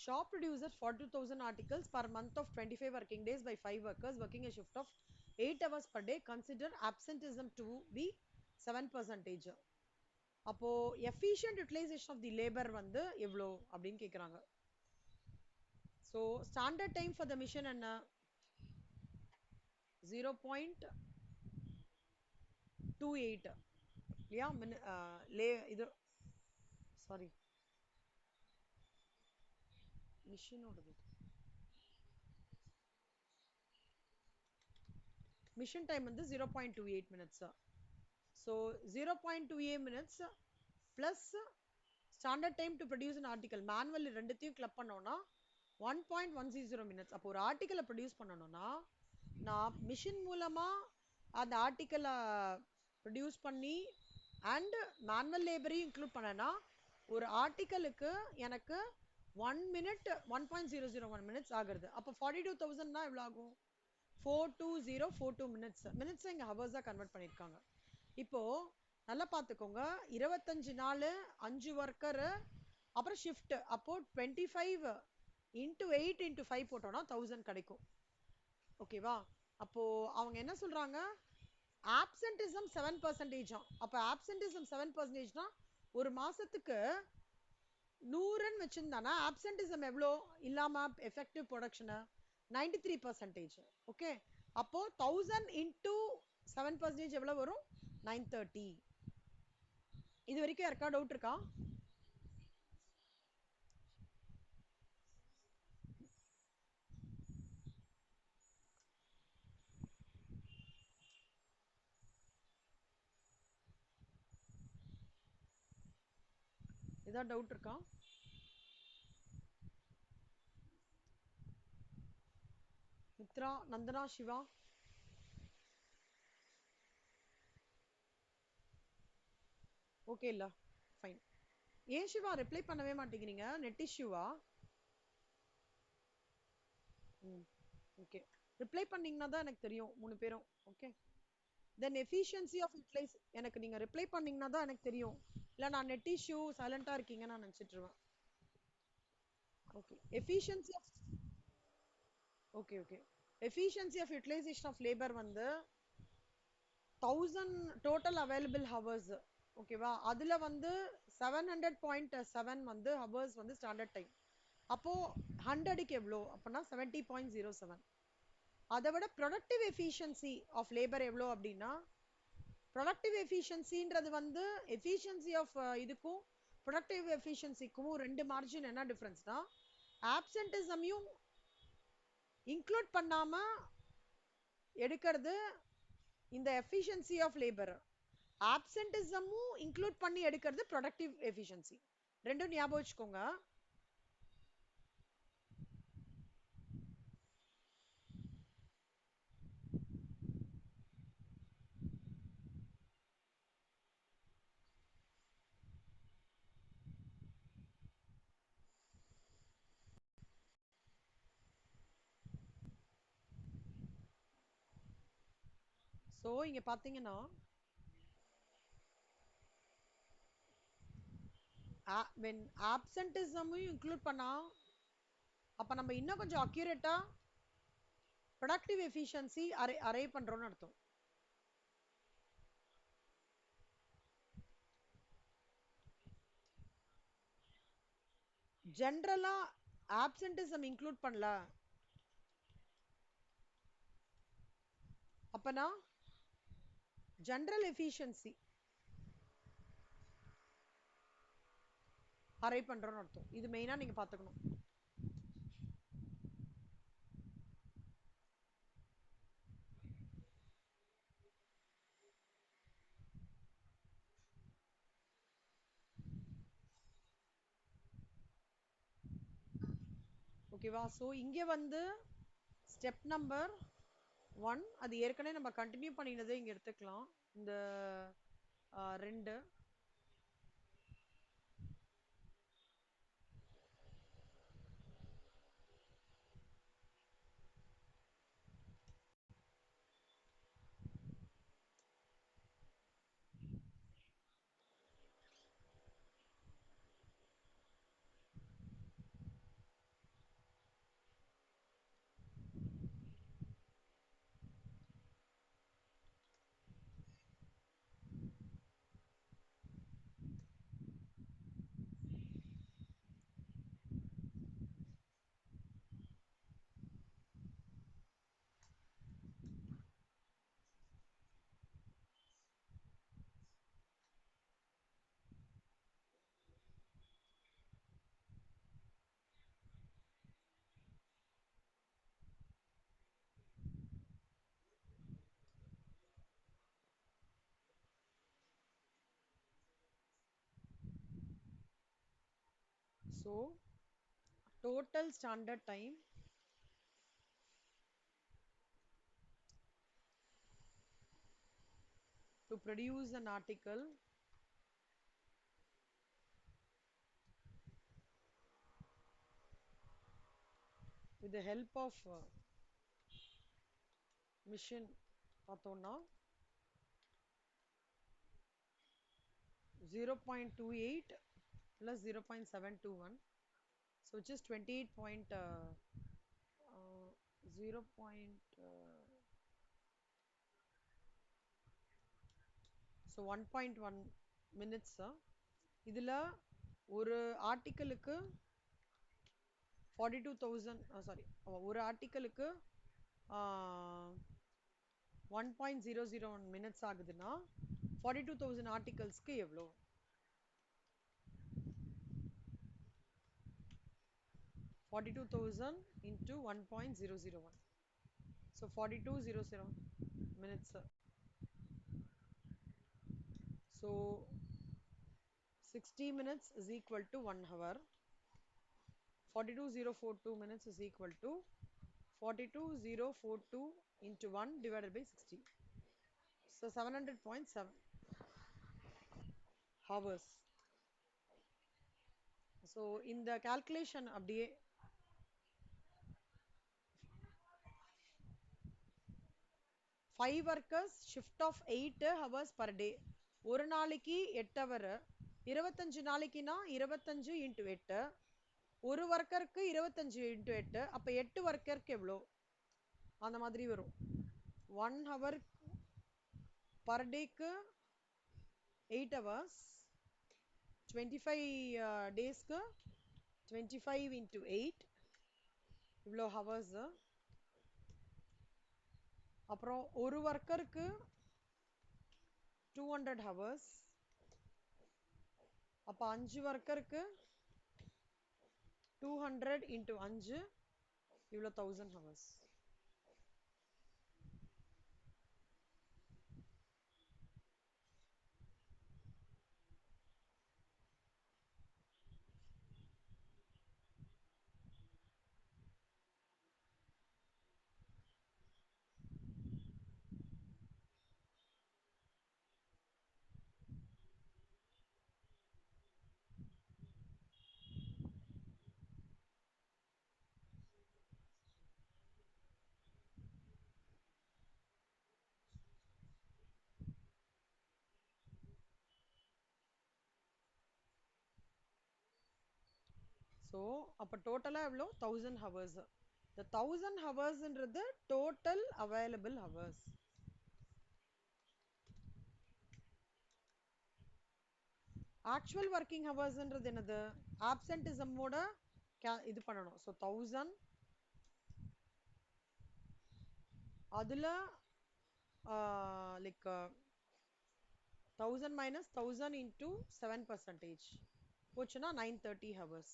Shop produces 42,000 articles per month of 25 working days by 5 workers working a shift of 8 hours per day. Consider absenteeism to be 7%. அப்போ efficient utilization of the labor வந்து எவ்வளோ அப்படின்னு கேட்குறாங்க. So standard time for the machine என்ன? 0.28 இல்லையா? இது sorry மிஷினோடது. Machine time வந்து 0.28 minutes. So 0.28 minutes plus standard time to produce an article manual ரெண்டுத்தையும் கிளப் பண்ணோம்னா 1.100 minutes. அப்போ ஒரு ஆர்டிக்கலை ப்ரொடியூஸ் பண்ணணும்னா நான் மிஷின் மூலமா அந்த ஆர்டிக்கலை ப்ரொடியூஸ் பண்ணி அண்ட் மேனுவல் லேபரையும் இன்க்ளூட் பண்ணேன்னா ஒரு ஆர்டிக்கலுக்கு எனக்கு 1 minute 1.001 minutes ஆகுறது. அப்போ 42,000னா எவ்வளோ ஆகும்? 42042 minutes. மினிட்ஸ் இங்கே ஹவர்ஸாக கன்வெர்ட் பண்ணியிருக்காங்க. இப்போ நல்லா பார்த்துக்கோங்க, 25 நாள் 5 ஒர்க்கரு அப்புறம் ஷிஃப்ட் அப்போ 25 into 8 into 5 போட்டோம்னா 1000 கிடைக்கும். ஓகேவா? அப்போ அவங்க என்ன சொல்றாங்க, ஆப்சென்டிசம் 7% அப்ப ஆப்சென்டிசம் 7%னா ஒரு மாசத்துக்கு 100ன்னு வச்சிருந்தானா ஆப்சென்டிசம் எவ்வளோ இல்லாம எஃபெக்டிவ் ப்ரொடக்ஷன் 93%. ஓகே, அப்போ 1000 into 7% எவ்வளவு வரும்? 930. இது வரைக்கும் யாருக்கா டவுட் இருக்கா? ஏதாவது டவுட் இருக்கா? மித்ரா, நந்தனா, சிவா? ஓகே இல்ல, ஃபைன். ஏன் சிவா ரிப்ளை பண்ணவே மாட்டேங்கிறீங்க? நெட் இஷ்யூவா? ஓகே, ரிப்ளை பண்ணீங்கன்னா தான் எனக்கு தெரியும் 3 பேரும். Okay, then efficiency of utilise எனக்கு நீங்க ரிப்ளை பண்ணீங்கன்னா தான் எனக்கு தெரியும். இல்ல நான் நெட் இஷ்யூ சைலண்டா இருக்கீங்க நான் நினைச்சிட்டுருவேன். Okay, efficiency of okay okay efficiency of utilisation of labour வந்து 1000 டோட்டல் அவைலபிள் ஹவர்ஸ். ஓகேவா? அதுல வந்து 700.7 வந்து ஹவர்ஸ் வந்து ஸ்டாண்டர்ட் டைம். அப்போ 100க்கு எவ்வளோ அப்படின்னா 70.07. அதை விட ப்ரொடக்டிவ் எஃபிஷியன்சி ஆஃப் லேபர் எவ்வளோ அப்படின்னா, ப்ரொடக்டிவ் எஃபிஷியன்சின்றது வந்து எஃபிஷியன்சி ஆஃப் இதுக்கும் ப்ரொடக்டிவ் எஃபிஷியன்சிக்கும் ரெண்டு மார்ஜின் என்ன டிஃபரன்ஸ்னா, ஆப்சென்டிசமையும் இன்க்ளூட் பண்ணாம எடுக்கிறது இந்த எஃபிஷியன்சி ஆஃப் லேபர், ஆப்சென்டிசமும் இன்க்ளூட் பண்ணி எடுக்கிறது ப்ரொடக்டிவ் எஃபிஷியன்சி. ரெண்டும் ஞாபகம் வச்சுக்கோங்க. ஸோ இங்க பாத்தீங்கன்னா when ஆப்சென்டிசமையும் இன்க்ளூட் பண்ணா அப்ப நம்ம இன்னும் கொஞ்சம் அக்யூரேட்டா ப்ரொடக்டிவ் எஃபிஷியன்சி அரை பண்றோம்னு அர்த்தம். ஜென்ரலா ஆப்சென்டிசம் இன்க்ளூட் பண்ணல அப்பனா ஜென்ரல் எஃபிஷியன்சி அரை பண்றோம்னு அர்த்தம். இது மெயினா நீங்க பாத்துக்கணும். ஓகேவா? ஸோ இங்க வந்து ஸ்டெப் நம்பர் 1 அது ஏற்கனவே நம்ம கண்டினியூ பண்ணினதை இங்க எடுத்துக்கலாம். இந்த 2 so total standard time to produce an article with the help of machine பார்த்தோம்னா 0.28 plus 0.721, so which is 28 point 0. So 1.1 minutes. இதுல ஒரு ஆர்டிக்கலுக்கு 42,000 சாரி ஒரு ஆர்டிக்கலுக்கு 1.001 minutes ஆகுதுன்னா 42,000 ஆர்டிகல்ஸ்க்கு எவ்வளோ? 42,000 into 1.001, so 4200 minutes. So 60 minutes is equal to 1 hour. 42,042 minutes is equal to 42,042 into 1 divided by 60, so 700.7 hours. So in the calculation அப்படியே 5 workers shift of 8 hours per day. ஒரு நாளைக்கு 8 hour, 25 நாளைக்குனா 25 into 8, ஒரு ஒர்க்கருக்கு 25 into 8, அப்ப 8 ஒர்க்கருக்கு எவ்வளோ? அந்த மாதிரி வரும். 1 hour per dayக்கு 8 hours, 25 daysக்கு 25 into 8, இவ்வளோ hours. அப்புறம் ஒரு ஒர்க்கருக்கு 200 hours, அப்ப 5 ஒர்க்கருக்கு 200 into 5, இவ்வளோ 1000 hours. So அப்ப டோட்டலா எவ்வளோ? 1000 hours. The 1000 hours ன்றது total available hours. Actual working hours ன்றது என்னது? Absenteeism ஓட இது பண்ணணும். So 1000, அதுல like 1000 minus 1000 into 7%, போச்சுன்னா 930 hours.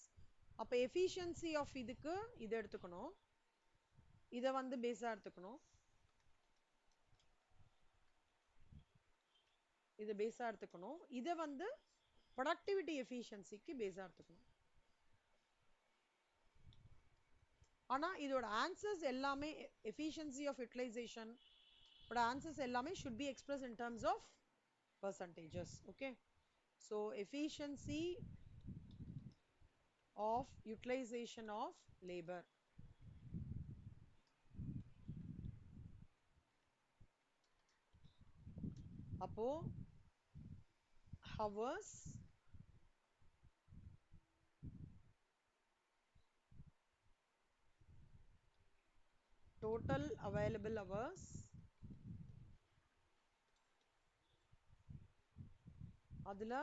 அப்ப efficiency of இதுக்கு இதை எடுத்துக்கணும், இதை வந்து பேஸா எடுத்துக்கணும், இதை பேஸா எடுத்துக்கணும், இதை வந்து ப்ரொடக்டிவிட்டி எஃபிஷியன்சிக்கு பேஸா எடுத்துக்கணும். ஆனா இதோட ஆன்சர்ஸ் எல்லாமே efficiency of utilization ஓட ஆன்சர்ஸ் எல்லாமே should be expressed in terms of percentages. Okay, so efficiency of utilization of labor. அப்போ hours total available hours அதுல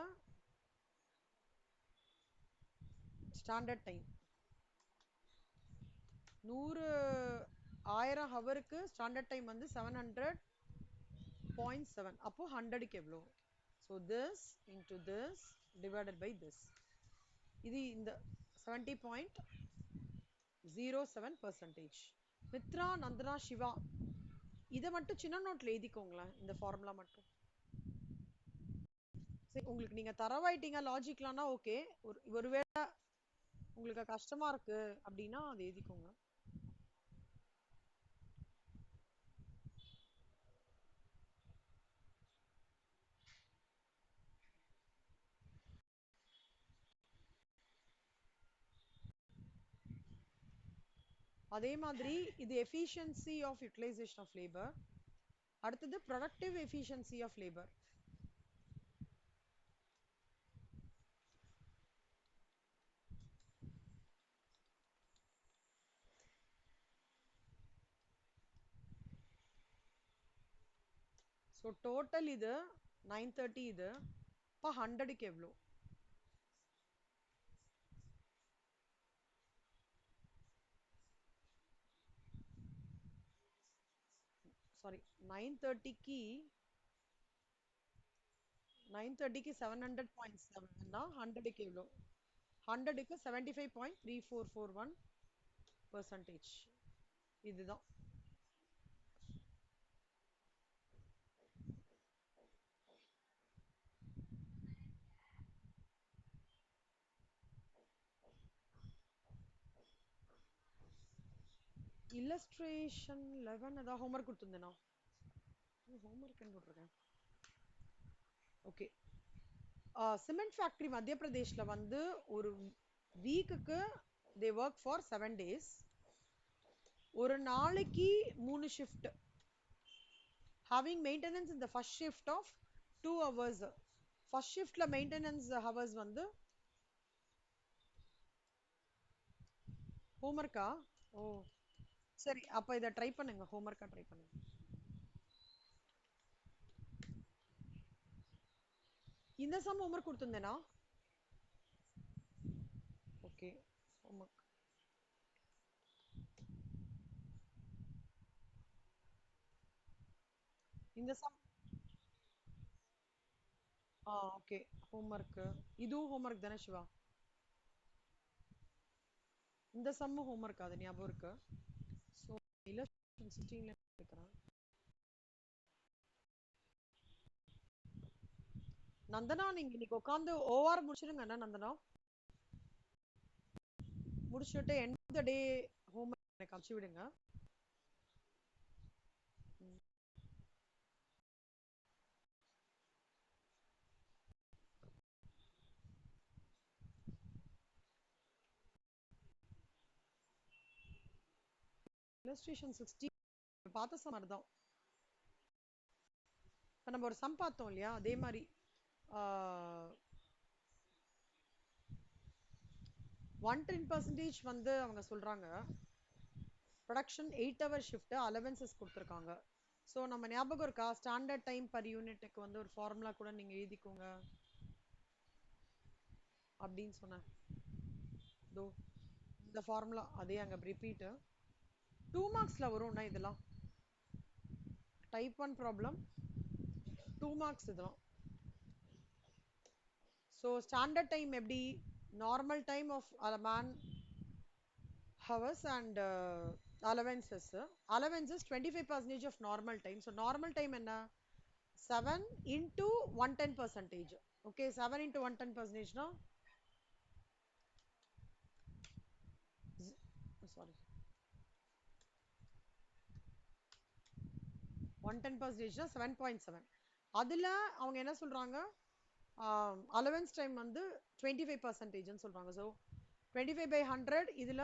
ஸ்டாண்டர்ட் டைம் 1000 ஹவருக்கு ஸ்டாண்டர்ட் டைம் வந்து 700.7, அப்போ 100க்கு எவ்வளோ? So this into this divided by this, இது இந்த 70.07%. மித்ரா, நந்தனா, சிவா, இதை மட்டும் சின்ன நோட்ல எழுதிக்கோங்களேன், இந்த ஃபார்முலா மட்டும். சரி, உங்களுக்கு நீங்க தரவாயிட்டீங்க லாஜிக்லானா ஓகே, ஒருவேளை உங்களுக்கு கஷ்டமா இருக்கு அப்படின்னா அதை எழுதிக்கோங்க. அதே மாதிரி இது efficiency of utilization of labor, அடுத்தது productive efficiency of labor. So total இது 930 இது இப்போ 100க்கு எவ்வளோ? சாரி 930க்கு 700.7னா 100க்கு எவ்வளோ? 100க்கு 75.3441%. இதுதான் illustration 11 ஏதாவது ஹோம்ஒர்க் கொடுத்துருந்தேனா? ஹோம்ஒர்க் என்ன போட்டிருக்கேன்? ஓகே. சிமெண்ட் ஃபேக்டரி மத்திய பிரதேஷ்ல வந்து ஒரு வீக்குக்கு தே ஒர்க் ஃபார் 7 days. ஒரு நாளைக்கு 3 ஷிஃப்ட். ஹேவிங் மெயின்டெனன்ஸ் இந்த first shift of 2 hours. First ஷிஃப்ட்ல மெயின்டெனன்ஸ் ஹவர்ஸ் வந்து ஹோம்ஒர்க்கா? ஓ சரி, அப்ப இதை ட்ரை பண்ணுங்க, ஹோம்ஒர்க்கா ட்ரை பண்ணுங்க. இந்த சம் ஹோம்ஒர்க் கொடுத்துருந்தேனா? Okay, homework. இந்த சம் ஓகே. ஹோம்ஒர்க் இதுவும் ஹோம்ஒர்க் தானே சிவா? இந்த சம்மு ஹோம்ஒர்க் அது ஞாபகம் இருக்கு. ஸோ இல்லஸ்ட்ரேஷன் 16ல இருக்கிறேன். நந்தனா நீங்க இன்னைக்கு உட்காந்து ஓஆர் முடிச்சிடுங்க என்ன நந்தனா? முடிச்சுட்டு end of the day homework எனக்கு அனுப்பிச்சு விடுங்க. இல்லஸ்ட்ரேஷன் 16 பார்த்த சம் மாதிரி தான். இப்போ நம்ம ஒரு சம் பார்த்தோம் இல்லையா, அதே மாதிரி 110% வந்து அவங்க சொல்றாங்க ப்ரொடக்ஷன் 8 hour ஷிஃப்ட் அலவன்சஸ் கொடுத்துருக்காங்க. ஸோ நம்ம ஞாபகம் இருக்கா, ஸ்டாண்டர்ட் டைம் பர் யூனிட்டுக்கு வந்து ஒரு ஃபார்முலா கூட நீங்க எழுதிக்கோங்க அப்படின்னு சொன்னேன். தோ இந்த ஃபார்முலா அதே அங்க ரிப்பீட் 2 மார்க்ஸ்ல வரும்னா இதெல்லாம் டைப் 1 ப்ராப்ளம் 2 மார்க்ஸ் இதெல்லாம். ஸோ ஸ்டாண்டர்ட் டைம் எப்படி, normal time of man hours and allowances. Allowances 25% of normal time. So normal time என்ன 7 into 110%. Okay, 7 into 110% na sorry 110% na 7.7. அதுல அவங்க என்ன சொல்றாங்க, allowance time வந்து 25% சொல்றாங்க. So 25/100 இதுல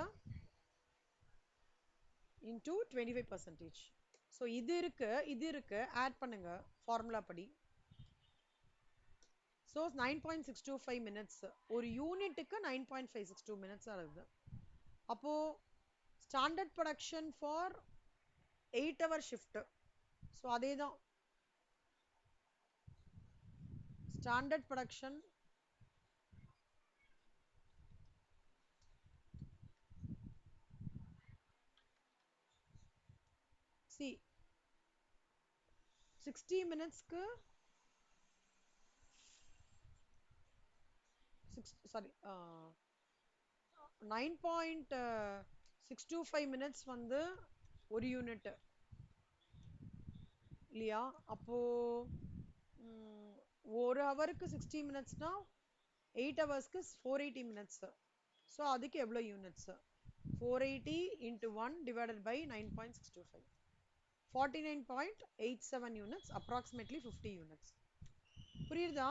into 25%. ஸோ இது இருக்கு ஆட் பண்ணுங்க ஃபார்முலா படி. ஸோ 9.625 minutes ஒரு யூனிட்டுக்கு 9.562 minutes ஆகுது. அப்போ standard production for 8 hour shift. So அதே தான் ஸ்டாண்டர்ட் ப்ரொடக்ஷன் சி 60 minutesக்கு சாரி 9.625 minutes வந்து ஒரு யூனிட் இல்லையா? அப்போ ஒரு ஹவருக்கு 60 minutesனா 8 ஹவர்ஸ்க்கு 480 minutes. ஸோ அதுக்கு எவ்வளோ units? 480 into 1 divided by 9.625. 49.87 units, approximately 50 units. புரியுதா?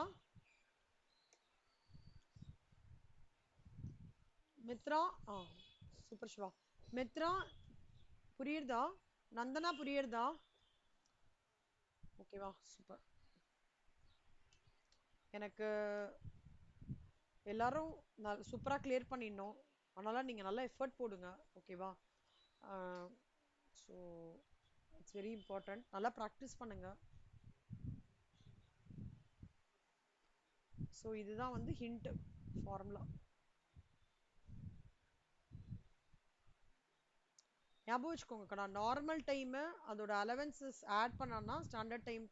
மித்ரா சூப்பர் சிவா. மித்ரா புரியுதா? நந்தனா புரியுதா? ஓகேவா, சூப்பர். எனக்கு எல்லாரும் சூப்பரா கிளியர் பண்ணிடணும், அதனால நீங்க நல்லா எஃபர்ட் போடுங்க. ஓகேவா? So it's very important. நல்லா ப்ராக்டிஸ் பண்ணுங்க. ஸோ இதுதான் வந்து ஹிண்ட் ஃபார்முலா. ஞாபகம் வச்சுக்கோங்க, நான் நார்மல் டைமு அதோட அலவன்சஸ் ஆட் பண்ணோன்னா standard time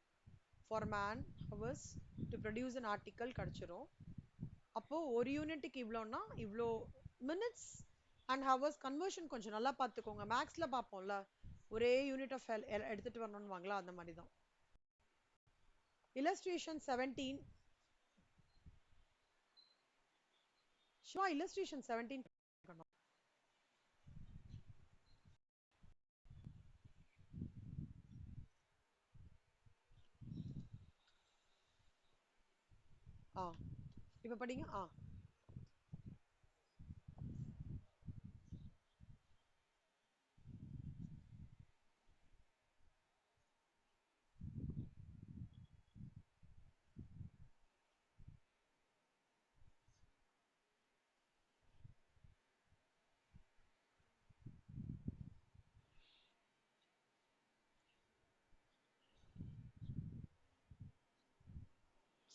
for man hours to produce an article கிடச்சிரும். அப்போது ஒரு யூனிட்டுக்கு இவ்வளோன்னா இவ்வளோ மினிட்ஸ் அண்ட் ஹவர்ஸ் கன்வர்ஷன் கொஞ்சம் நல்லா பார்த்துக்கோங்க. மேக்ஸில் பார்ப்போம்ல, ஒரே யூனிட் ஆஃப் எடுத்துகிட்டு வரணும்னு வாங்களா, அந்த மாதிரி தான். illustration 17. Shiva, illustration 17. இப்போ படிங்க.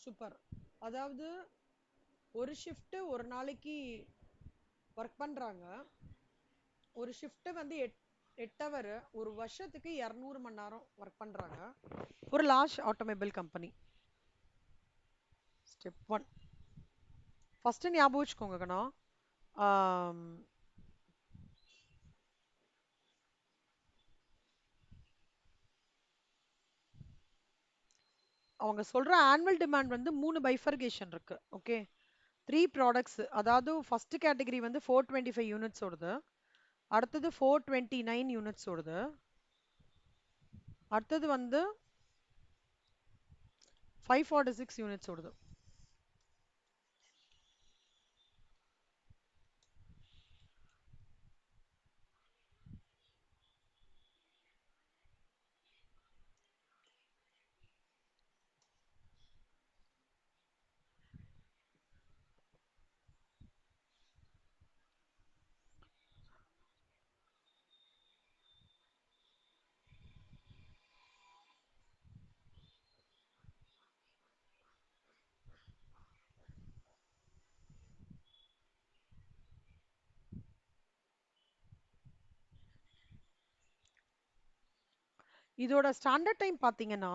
சூப்பர். அதாவது ஒரு ஷிஃப்ட் ஒரு நாளைக்கு ஒர்க் பண்றாங்க. ஒரு ஷிஃப்ட் வந்து 8 ஹவர், ஒரு வருஷத்துக்கு 200 மணி நேரம் ஒர்க் பண்றாங்க. ஒரு large automobile company. Step 1 first ஞாபகம் வச்சுக்கோங்க கண்ணா. அவங்க சொல்ற ஆனுவல் டிமாண்ட் வந்து 3 பைஃபர்கேஷன் இருக்கு. Okay, 3 products. அதாவது ஃபர்ஸ்ட் கேட்டகரி வந்து 425 யூனிட்ஸ் ஓடுது, அடுத்தது 429 யூனிட்ஸ் ஓடுது, அடுத்தது வந்து 546 யூனிட்ஸ் ஓடுது. இதோட ஸ்டாண்டர்ட் டைம் பார்த்தீங்கன்னா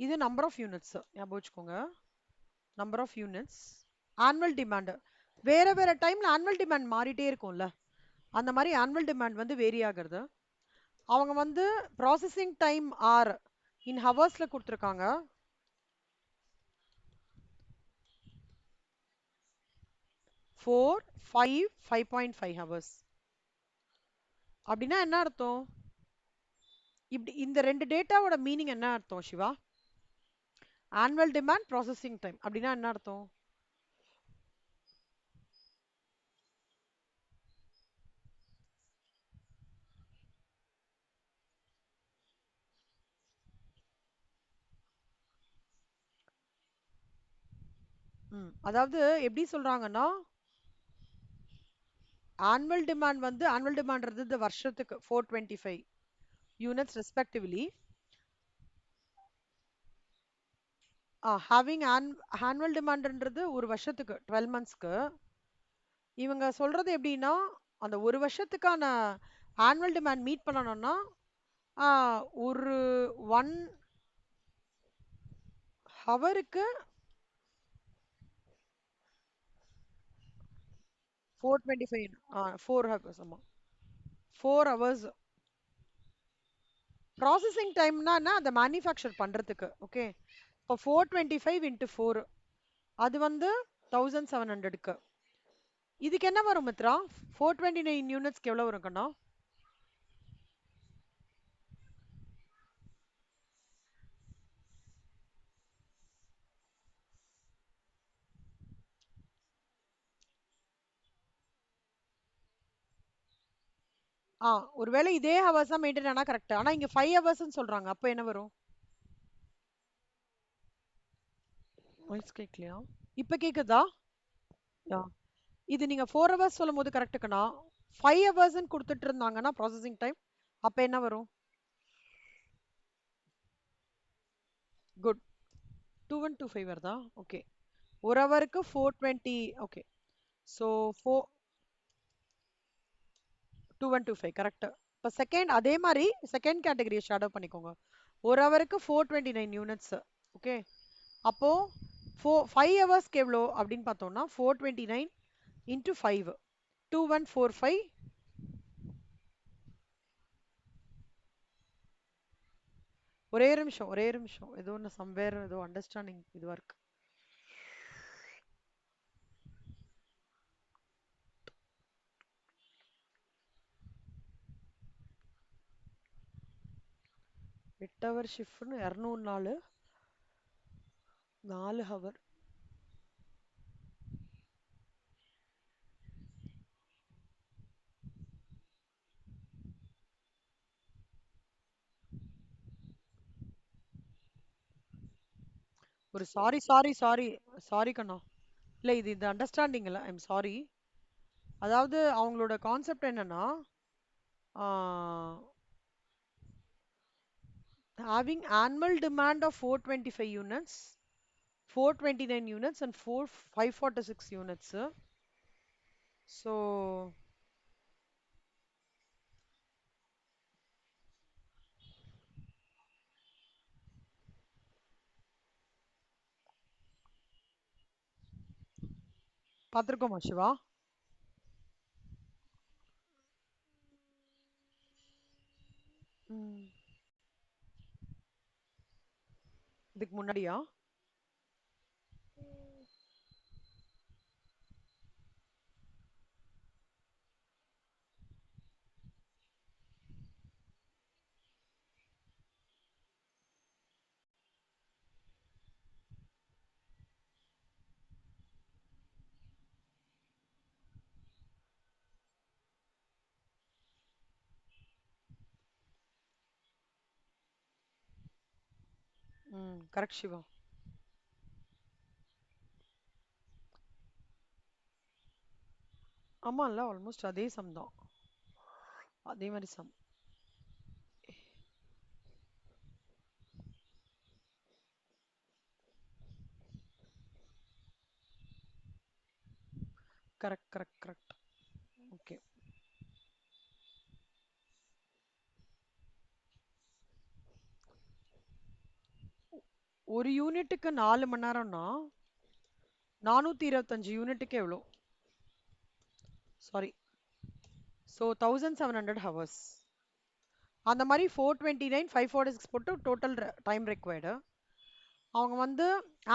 இது நம்பர் ஆஃப் யூனிட்ஸ். ஞாபகம் வச்சுக்கோங்க, number of units. Annual demand வேற வேற டைம்ல ஆனுவல் டிமாண்ட் மாறிட்டே இருக்கும்ல, அந்த மாதிரி ஆனுவல் டிமாண்ட் வந்து வேரி ஆகுறது. அவங்க வந்து ப்ராசஸிங் டைம் ஆர் இன் ஹவர்ஸ்ல கொடுத்துருக்காங்க. 4, 5, 5.5 ஹவர்ஸ். அப்படின்னா என்ன அர்த்தம்? இப்படி இந்த ரெண்டு டேட்டாவோட மீனிங் என்ன அர்த்தம் Siva? Annual demand, processing time அப்படின்னா என்ன அர்த்தம்? அதாவது எப்படி சொல்றாங்கன்னா, ஆனுவல் டிமாண்ட் வந்து ஆனுவல் டிமாண்ட்ன்றது வருஷத்துக்கு 425 யூனிட்ஸ் ரெஸ்பெக்டிவ்லி. ஹேவிங் ஆனுவல் டிமாண்ட்ன்றது ஒரு வருஷத்துக்கு 12 மந்த்ஸ்க்கு. இவங்க சொல்றது எப்படின்னா, அந்த ஒரு வருஷத்துக்கான ஆனுவல் டிமாண்ட் மீட் பண்ணணும்னா ஒரு 1 ஹவருக்கு 425. 4 ஹவர்ஸ். ஆமா, 4 ஹவர்ஸ். ப்ராசஸிங் டைம்னா அந்த மேனுஃபேக்சர் பண்றதுக்கு. ஓகே, இப்போ 425 இன்ட்டு 4 அது வந்து 1700க்கு. இதுக்கு என்ன வரும் மித்ரா? 429 யூனிட்ஸ்க்கு எவ்வளவு வரும் கண்ணா? ஒருவேளை இதே ஹவர்ஸ் தான் மெயின்டைன் ஆனா கரெக்ட். ஆனா இங்க 5 ஹவர்ஸ்னு சொல்றாங்க, அப்போ என்ன வரும்? வாய்ஸ் கேட்கலையா? இப்போ கேக்குதா? இது நீங்க 4 ஹவர்ஸ் சொல்லும் போது கரெக்ட்டுக்கண்ணா. 5 ஹவர்ஸ்னு கொடுத்துட்டு இருந்தாங்கன்னா ப்ராசஸிங் டைம், அப்ப என்ன வரும்? குட். 2125 வருதா? ஓகே. ஒரு ஹவருக்கு 420. ஓகே. So 2125 correct. இப்போ செகண்ட் அதே மாதிரி செகண்ட் கேட்டகரியை ஷேடோ பண்ணிக்கோங்க. ஒரு ஹவருக்கு 429 யூனிட்ஸ். ஓகே. அப்போ 5 ஹவர்ஸ்க்கு எவ்வளோ அப்படின்னு பார்த்தோம்னா 429 இன்ட்டு 5 2145. ஒரே நிமிஷம் ஏதோ ஒன்று சம்வேர் ஏதோ அண்டர்ஸ்டாண்டிங் இதுவா இருக்கு. எட்டு ஹவர் ஷிஃப்ட்னு 204 4 ஹவர். ஒரு சாரி கண்ணா. இல்லை இது அண்டர்ஸ்டாண்டிங் இல்லை, ஐம் சாரி. அதாவது அவங்களோட கான்செப்ட் என்னன்னா having annual demand of 425 units, 429 units and 546 units. So பார்த்துருக்கோமா Siva? ம். இதுக்கு முன்னாடியா? ம், கரெக்ட் சிவா. ஆமாம்ல, ஆல்மோஸ்ட் அதே சம் தான். அதே மாதிரி sum. Correct correct correct. Okay. ஒரு யூனிட்டுக்கு 4 மணி நேரம்னா 425 யூனிட்டுக்கு எவ்வளோ? சாரி. So 1700 hours. அந்த மாதிரி 429 546 போட்டு டோட்டல் டைம் ரெக்வயர்டு. அவங்க வந்து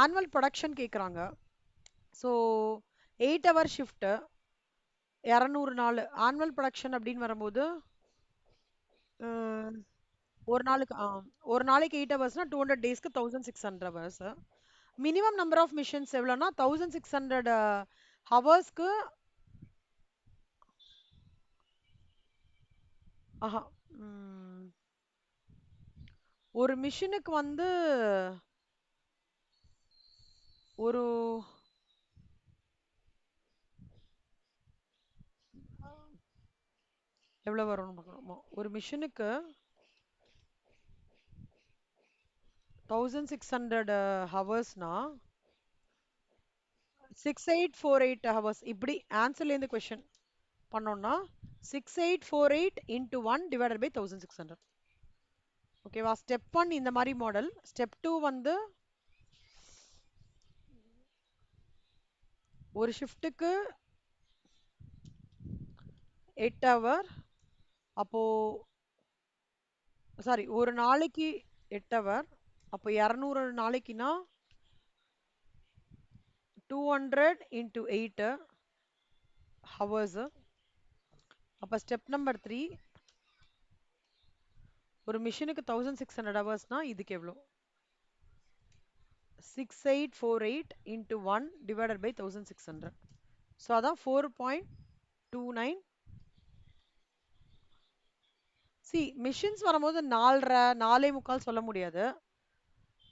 ஆனுவல் ப்ரொடக்ஷன் கேட்குறாங்க. ஸோ 8 ஹவர் ஷிஃப்ட்டு 200 நாள் ஆனுவல் ப்ரொடக்ஷன் அப்படின்னு வரும்போது அஹ், ஒரு நாளைக்கு 8 ஹவர்ஸ்னா 200 டேஸ்க்கு 1600 hours. Minimum number of machines எவ்வளோனா 1600 ஹவர்ஸ்க்கு. ஆஹா. ம், ஒரு மிஷினுக்கு வந்து ஒரு எவ்வளோ வரும்னு பார்க்கணுமா? ஒரு மிஷினுக்கு 1600 ஹவர்ஸ்னா 6848 ஹவர்ஸ். இப்படி ஆன்சர்லேருந்து கொஷின் பண்ணோம்னா 6848 இன்ட்டு 1 டிவைடட் பை 1600. ஓகேவா? ஸ்டெப் 1 இந்த மாதிரி மாடல். ஸ்டெப் 2 வந்து ஒரு ஷிஃப்ட்டுக்கு 8 ஹவர். அப்போ சாரி, ஒரு நாளைக்கு 8 ஹவர். அப்போ 200 நாளைக்குனா 200 இன்ட்டு 8 ஹவர்ஸ். அப்போ ஸ்டெப் நம்பர் 3 ஒரு மிஷினுக்கு 1600 ஹவர்ஸ்னா இதுக்கு எவ்வளோ? 6848 இன்ட்டு 1 டிவைடட் பை 1600. ஸோ அதான் 4.29. சி மிஷின்ஸ் வரும்போது 4.5 4.45 சொல்ல முடியாது.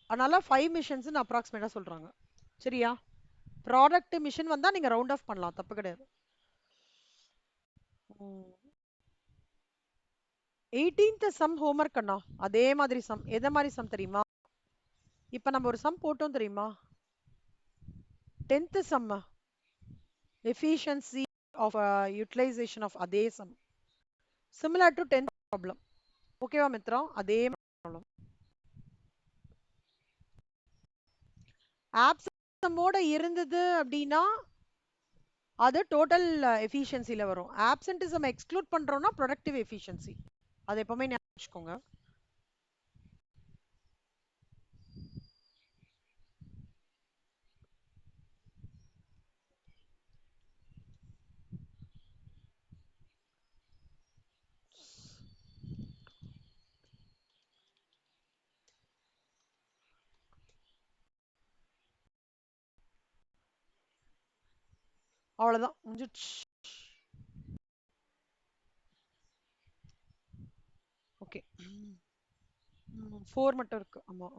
அதனால 5 மிஷின்ஸ்னு அப்ராக்சிமேட்டாக சொல்கிறாங்க. சரியா? ப்ராடக்ட் மிஷின் வந்தால் நீங்கள் ரவுண்ட் ஆஃப் பண்ணலாம், தப்பு கிடையாது. 18th சம் ஹோம்ஒர்க் அண்ணா. அதே மாதிரி சம். எதை மாதிரி சம் தெரியுமா? இப்போ நம்ம ஒரு சம் போட்டோம் தெரியுமா? 10th sum efficiency of utilization of அதே sum similar to 10th problem. ஓகேவா மித்ரா? அதே ப்ராப்ளம். ஆப்சமோட இருந்தது அப்படின்னா அது டோட்டல் எஃபிஷியன்சில வரும். ஆப்சென்டிசம் எக்ஸ்க்ளூட் பண்றோம்னா ப்ரொடக்டிவ் எஃபிஷியன்சி. அது எப்பவுமே ஞாபகம் வச்சுக்கோங்க. அவ்வளவுதான் முடிஞ்சிடுச்சு. ஓகே. 4 மட்டும் இருக்கு. ஆமா.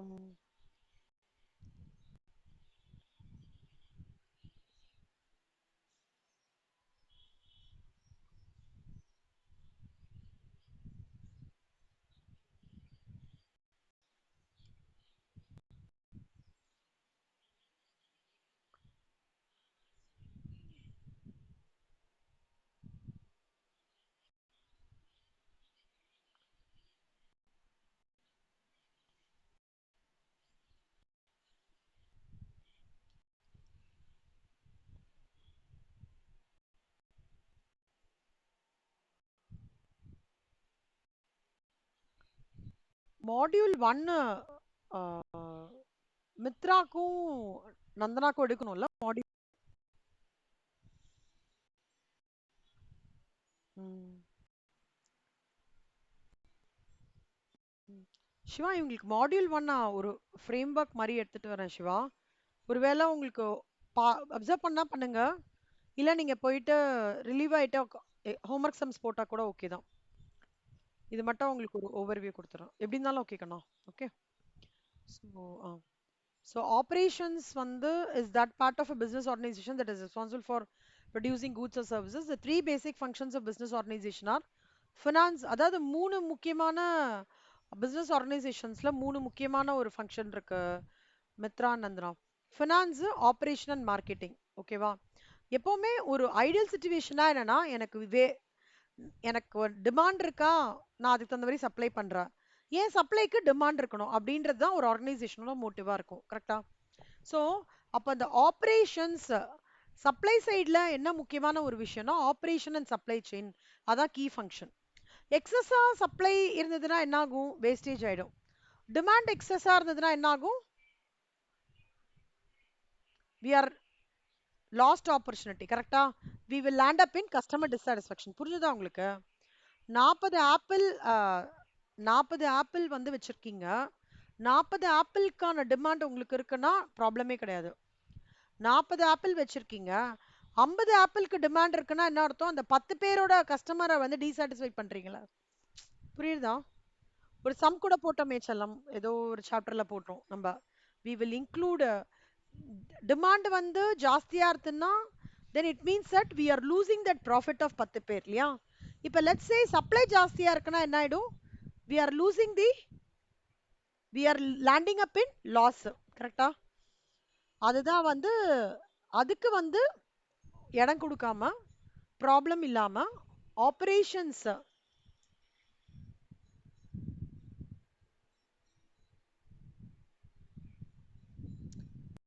மாடியூல் 1 மித்ராக்கும் நந்தனாக்கும் எடுக்கணும்ல மாடியூல். சிவா இவங்களுக்கு மாடியூல் 1 ஒரு ஃப்ரேம் ஒர்க் மாதிரி எடுத்துட்டு வரேன் சிவா. ஒருவேளை உங்களுக்கு அப்சர்வ் பண்ணா பண்ணுங்க, இல்ல நீங்க போயிட்டு ரிலீவ் ஆயிட்டு ஹோம்ஒர்க் சம்ஸ் போட்டா கூட ஓகே தான். இது மட்டும் உங்களுக்கு ஒரு ஓவர்வியூ கொடுத்துறேன். எப்படி இருந்தாலும் ஓகே கண்ணா. ஓகே. So operations வந்து is that part of a business organization that is responsible for producing goods or services. The three basic functions of business organization are finance. அதாவது மூணு முக்கியமான பிசினஸ் ஆர்கனைசேஷன்ஸ்ல மூணு முக்கியமான ஒரு ஃபங்க்ஷன் இருக்கு Mitra Nandana. Finance, operation and marketing. ஓகேவா? எப்பவுமே ஒரு ஐடியல் சுச்சுவேஷனா என்னன்னா எனக்கு ஒரு டிமாண்ட் இருக்கா, நான் அதுக்கு தகுந்த மாதிரி சப்ளை பண்றேன். ஏன் சப்ளைக்கு டிமாண்ட் இருக்கணும் அப்படின்றது தான் ஒரு ஆர்கனைசேஷனோட மோட்டிவா இருக்கும். கரெக்டா? ஸோ அப்போ அந்த ஆப்ரேஷன்ஸ் சப்ளை சைடில் என்ன முக்கியமான ஒரு விஷயம்னா ஆப்ரேஷன் அண்ட் சப்ளை செயின், அதான் கீ ஃபங்க்ஷன். எக்ஸஸா சப்ளை இருந்ததுன்னா என்ன ஆகும்? வேஸ்டேஜ் ஆயிடும். டிமாண்ட் எக்ஸஸா இருந்ததுன்னா என்ன ஆகும்? We are lost opportunity. கரெக்டா? We will land up in customer dissatisfaction. புரிஞ்சுதா உங்களுக்கு? 40 ஆப்பிள் வந்து வச்சிருக்கீங்க. 40 ஆப்பிளுக்கான டிமாண்ட் உங்களுக்கு இருக்குன்னா ப்ராப்ளமே கிடையாது. 40 ஆப்பிள் வச்சிருக்கீங்க, 50 ஆப்பிளுக்கு டிமாண்ட் இருக்குன்னா என்ன அர்த்தம்? அந்த 10 பேரோட கஸ்டமரை வந்து டிசாட்டிஸ்ஃபை பண்றீங்களா? புரியுதா? ஒரு சம் கூட போட்டோமே செல்லம், ஏதோ ஒரு சாப்டர்ல போட்டோம் நம்ம. we will include டிமாண்ட் வந்து ஜாஸ்தியா இருக்குன்னா then it means that we are losing that profit of 10 பேர் இல்லையா? இப்போ let's say சப்ளை ஜாஸ்தியா இருக்குன்னா என்ன ஆயிடும்? we are losing the we are landing up in loss. கரெக்டா? அதுதான் வந்து அதுக்கு வந்து இடம் கொடுக்காம ப்ராப்ளம் இல்லாம ஆபரேஷன்ஸ்